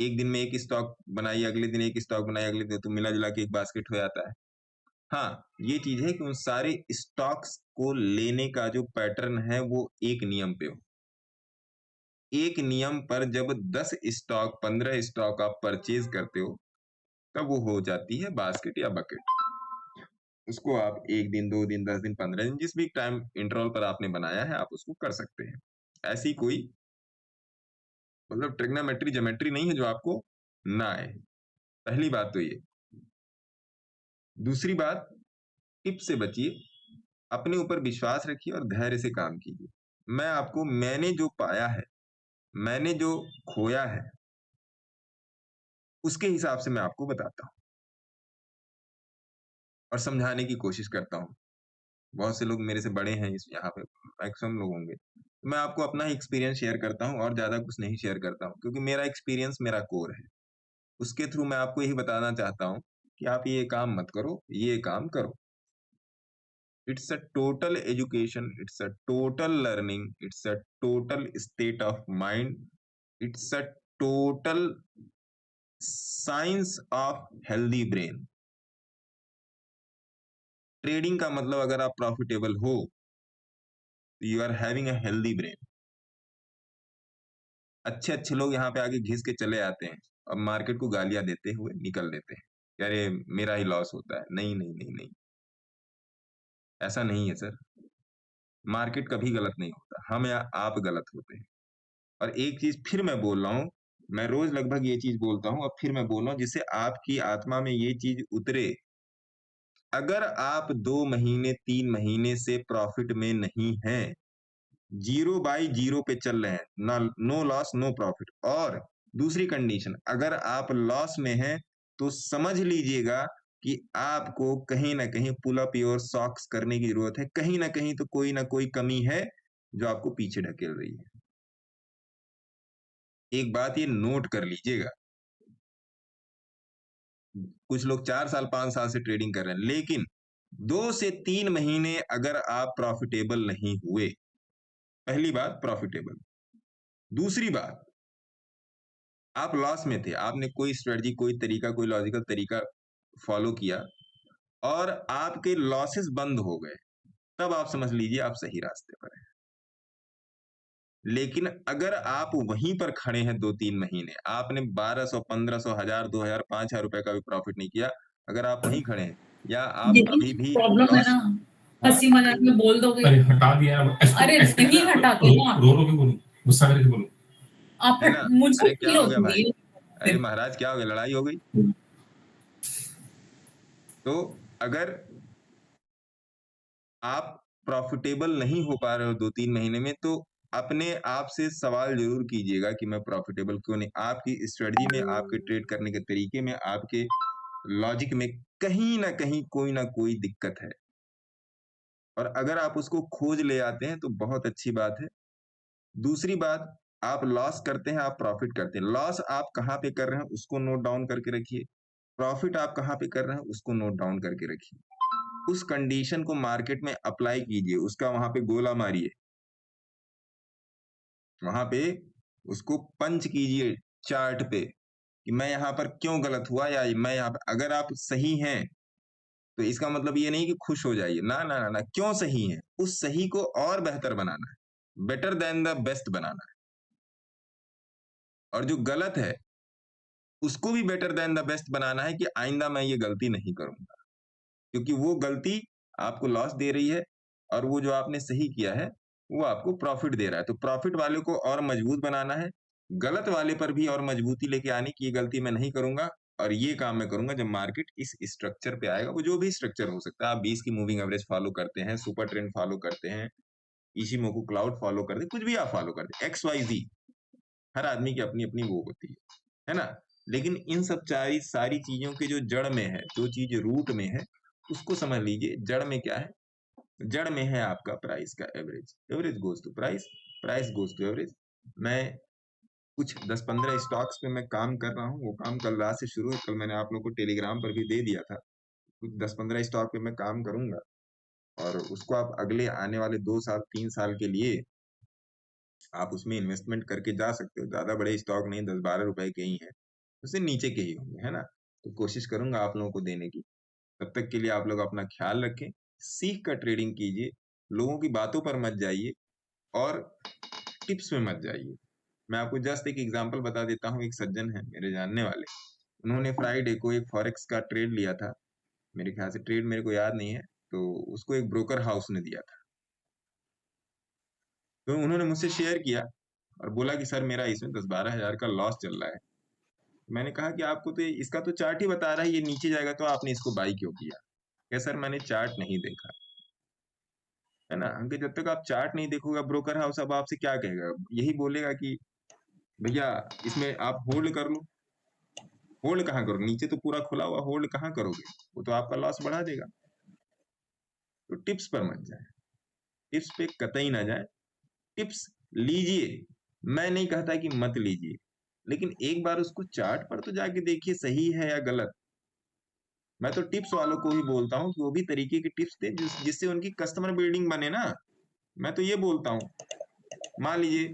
एक दिन में एक स्टॉक बनाइए, अगले दिन एक स्टॉक बनाइए, अगले दिन तो मिला जुला के एक बास्केट हो जाता है। हाँ, ये चीज है कि उन सारे स्टॉक्स को लेने का जो पैटर्न है वो एक नियम पे हो। एक नियम पर जब 10 स्टॉक, 15 स्टॉक आप परचेज करते हो, तब वो हो जाती है बास्केट या बकेट। उसको आप 1 दिन, 2 दिन, 10 दिन, 15 दिन, जिस भी टाइम इंटरवल पर आपने बनाया है, आप उसको कर सकते हैं। ऐसी कोई मतलब ट्रिग्नोमेट्री, ज्योमेट्री नहीं है जो आपको ना आए। पहली बात तो ये। दूसरी बात, टिप से बचिए, अपने ऊपर विश्वास रखिए और धैर्य से काम कीजिए। मैंने जो पाया है, मैंने जो खोया है, उसके हिसाब से मैं आपको बताता हूं और समझाने की कोशिश करता हूं। बहुत से लोग मेरे से बड़े हैं, इस यहाँ पे मैक्सिमम लोग होंगे। मैं आपको अपना ही एक्सपीरियंस शेयर करता हूं और ज्यादा कुछ नहीं शेयर करता हूं, क्योंकि मेरा एक्सपीरियंस मेरा कोर है। उसके थ्रू मैं आपको यही बताना चाहता हूं कि आप ये काम मत करो, ये काम करो। It's a total education, it's a total learning, it's a total state of mind, it's a total science of healthy brain. Trading का मतलब अगर आप प्रॉफिटेबल हो, you are having a healthy brain. अच्छे अच्छे लोग यहाँ पे आगे घिस के चले आते हैं और मार्केट को गालियां देते हुए निकल देते हैं, अरे मेरा ही लॉस होता है। नहीं नहीं नहीं नहीं, ऐसा नहीं है सर। मार्केट कभी गलत नहीं होता, हम या आप गलत होते हैं। और एक चीज फिर मैं बोल रहा हूं, मैं रोज लगभग ये चीज बोलता हूं और फिर मैं बोल रहा हूं जिससे आपकी आत्मा में ये चीज उतरे। अगर आप 2 महीने 3 महीने से प्रॉफिट में नहीं हैं, 0/0 पे चल रहे हैं, ना, नो लॉस नो प्रॉफिट, और दूसरी कंडीशन, अगर आप लॉस में हैं तो समझ लीजिएगा कि आपको कहीं ना कहीं पुल अप योर सॉक्स करने की जरूरत है। कहीं ना कहीं तो कोई ना कोई कमी है जो आपको पीछे ढकेल रही है। एक बात ये नोट कर लीजिएगा, कुछ लोग 4 साल 5 साल से ट्रेडिंग कर रहे हैं, लेकिन 2 से 3 महीने अगर आप प्रॉफिटेबल नहीं हुए, पहली बात प्रॉफिटेबल, दूसरी बात आप लॉस में थे, आपने कोई स्ट्रेटजी, कोई तरीका, कोई लॉजिकल तरीका फॉलो किया और आपके लॉसेस बंद हो गए, तब आप समझ लीजिए आप सही रास्ते पर हैं। लेकिन अगर आप वहीं पर खड़े हैं 2-3 महीने, आपने 1200, 1500, 1000, 2000, 5000 रुपए का भी प्रॉफिट नहीं किया, अगर आप वहीं खड़े हैं या आप अभी भी प्रॉब्लम है ना, हंसी मजाक में बोल दोगे, अरे हटा दिया, अरे नहीं हटाते ना, रो रो के बोलो, गुस्सा करके बोलो, आप है ना? मुझे अरे क्या फील हो गया भाई? होती है। अरे महाराज क्या हो गया, लड़ाई हो गई? तो अगर आप प्रॉफिटेबल नहीं हो पा रहे हो 2-3 महीने में, तो अपने आप से सवाल जरूर कीजिएगा कि मैं प्रॉफिटेबल क्यों नहीं। आपकी स्ट्रेटजी में, आपके ट्रेड करने के तरीके में, आपके लॉजिक में कहीं ना कहीं कोई ना कोई दिक्कत है, और अगर आप उसको खोज ले आते हैं तो बहुत अच्छी बात है। दूसरी बात, आप लॉस करते हैं, आप प्रॉफिट करते हैं। लॉस आप कहाँ पे कर रहे हैं उसको नोट डाउन करके रखिए, प्रॉफिट आप कहाँ पे कर रहे हैं उसको नोट डाउन करके रखिए। उस कंडीशन को मार्केट में अप्लाई कीजिए, उसका वहां पे गोला मारिए, वहां पे उसको पंच कीजिए चार्ट पे कि मैं यहाँ पर क्यों गलत हुआ, या मैं यहाँ पर, अगर आप सही हैं तो इसका मतलब ये नहीं कि खुश हो जाइए, ना ना ना ना, क्यों सही है, उस सही को और बेहतर बनाना है, बेटर देन द बेस्ट बनाना है। और जो गलत है उसको भी बेटर देन द बेस्ट बनाना है कि आइंदा मैं ये गलती नहीं करूंगा, क्योंकि वो गलती आपको लॉस दे रही है और वो जो आपने सही किया है वो आपको प्रॉफिट दे रहा है। तो प्रॉफिट वाले को और मजबूत बनाना है, गलत वाले पर भी और मजबूती लेके आने की ये गलती मैं नहीं करूंगा और ये काम मैं करूंगा जब मार्केट इस स्ट्रक्चर पे आएगा। वो जो भी स्ट्रक्चर हो सकता है, आप 20 की मूविंग एवरेज फॉलो करते हैं, सुपर ट्रेंड फॉलो करते हैं, इशिमोकू क्लाउड फॉलो करते हैं, कुछ भी आप फॉलो करते हैं, XYZ, हर आदमी की अपनी अपनी वो होती है ना। लेकिन इन सब सारी चीजों के जो जड़ में है, जो चीज रूट में है, उसको समझ लीजिए। जड़ में क्या है? जड़ में है आपका प्राइस का average, average goes to price, price goes to average. मैं कुछ 10-15 स्टॉक्स पे मैं काम कर रहा हूँ, वो काम कल रात से शुरू है, कल मैंने आप लोगों को टेलीग्राम पर भी दे दिया था। कुछ 10-15 स्टॉक पे मैं काम करूंगा और उसको आप अगले आने वाले 2 साल 3 साल के लिए आप उसमें इन्वेस्टमेंट करके जा सकते हो। ज्यादा बड़े स्टॉक नहीं, 10-12 रुपए के ही हैं, उससे नीचे के ही होंगे, है ना। तो कोशिश करूंगा आप लोगों को देने की। तब तक के लिए आप लोग अपना ख्याल रखें, सीख कर ट्रेडिंग कीजिए, लोगों की बातों पर मत जाइए और टिप्स में मत जाइए। मैं आपको जस्ट एक एग्जांपल बता देता हूँ। एक सज्जन है मेरे जानने वाले, उन्होंने फ्राइडे को एक फॉरेक्स का ट्रेड लिया था, मेरे ख्याल से ट्रेड मेरे को याद नहीं है, तो उसको एक ब्रोकर हाउस ने दिया था। तो उन्होंने मुझसे शेयर किया और बोला कि सर मेरा इसमें 10-12 हजार का लॉस चल रहा है। मैंने कहा कि आपको तो इसका तो चार्ट ही बता रहा है ये नीचे जाएगा, तो आपने इसको बाई क्यों किया? क्या सर मैंने चार्ट नहीं देखा, है ना। हमके जब तक आप चार्ट नहीं देखोगे, ब्रोकर हाउस अब आपसे क्या कहेगा? यही बोलेगा कि भैया इसमें आप होल्ड कर लो। होल्ड कहाँ करो? नीचे तो पूरा खुला हुआ, होल्ड कहाँ करोगे? वो तो आपका लॉस बढ़ा देगा। तो टिप्स पर मत जाए, टिप्स पे कतई ना जाए। टिप्स लीजिए, मैं नहीं कहता कि मत लीजिए, लेकिन एक बार उसको चार्ट पर तो जाके देखिए सही है या गलत। मैं तो टिप्स वालों को ही बोलता हूँ कि वो भी तरीके की टिप्स दे जिससे उनकी कस्टमर बिल्डिंग बने ना। मैं तो ये बोलता हूँ, मान लीजिए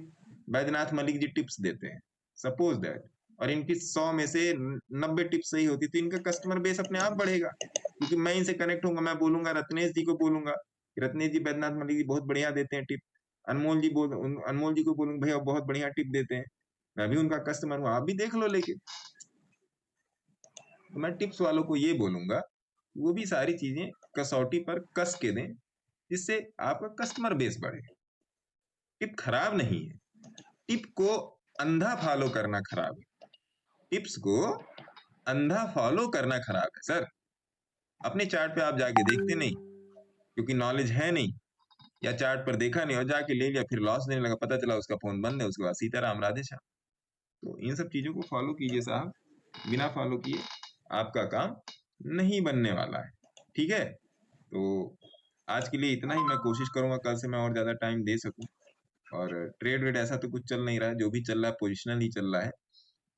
बैद्यनाथ मलिक जी टिप्स देते हैं, सपोज दैट, और इनकी 100 में से 90 टिप्स सही होती, तो इनका कस्टमर बेस अपने आप बढ़ेगा, क्योंकि मैं इनसे कनेक्ट होऊंगा। मैं बोलूंगा रत्नेश जी को, बोलूंगा रत्नेश जी बैद्यनाथ मलिक जी बहुत बढ़िया देते हैं टिप। अनमोल जी अनमोल जी को बोलूंगा भैया बहुत बढ़िया टिप देते हैं, मैं भी उनका कस्टमर हूँ, आप भी देख लो लेके। तो मैं टिप्स वालों को ये बोलूंगा वो भी सारी चीजें कसौटी पर कस के दें, जिससे आपका कस्टमर बेस बढ़े। टिप खराब नहीं है, टिप को अंधा फॉलो करना खराब है। टिप्स को अंधा फॉलो करना खराब है सर। अपने चार्ट पे आप जाके देखते नहीं, क्योंकि नॉलेज है नहीं, या चार्ट पर देखा नहीं और जाके ले लिया, फिर लॉस देने लगा, पता चला उसका फोन बंद है, उसके बाद सीताराम राधे श्याम। तो इन सब चीजों को फॉलो कीजिए साहब, बिना फॉलो किए आपका काम नहीं बनने वाला है, ठीक है। तो आज के लिए इतना ही। मैं कोशिश करूंगा कल से मैं और ज्यादा टाइम दे सकूं। और ट्रेड वेड ऐसा तो कुछ चल नहीं रहा है, जो भी चल रहा है पोजिशनल ही चल रहा है।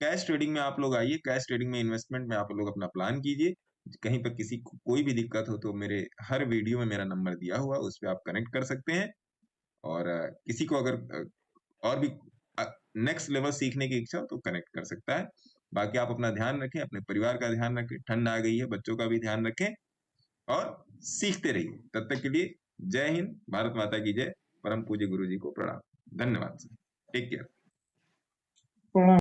कैश ट्रेडिंग में आप लोग आइए, कैश ट्रेडिंग में इन्वेस्टमेंट में आप लोग अपना प्लान कीजिए। कहीं पर किसी को कोई भी दिक्कत हो तो मेरे हर वीडियो में मेरा नंबर दिया हुआ, उस पर आप कनेक्ट कर सकते हैं। और किसी को अगर और भी नेक्स्ट लेवल सीखने की इच्छा हो तो कनेक्ट कर सकता है। बाकी आप अपना ध्यान रखें, अपने परिवार का ध्यान रखें, ठंड आ गई है, बच्चों का भी ध्यान रखें और सीखते रहिए। तब तक के लिए जय हिंद, भारत माता की जय, परम पूज्य गुरु जी को प्रणाम, धन्यवाद सर, टेक केयर।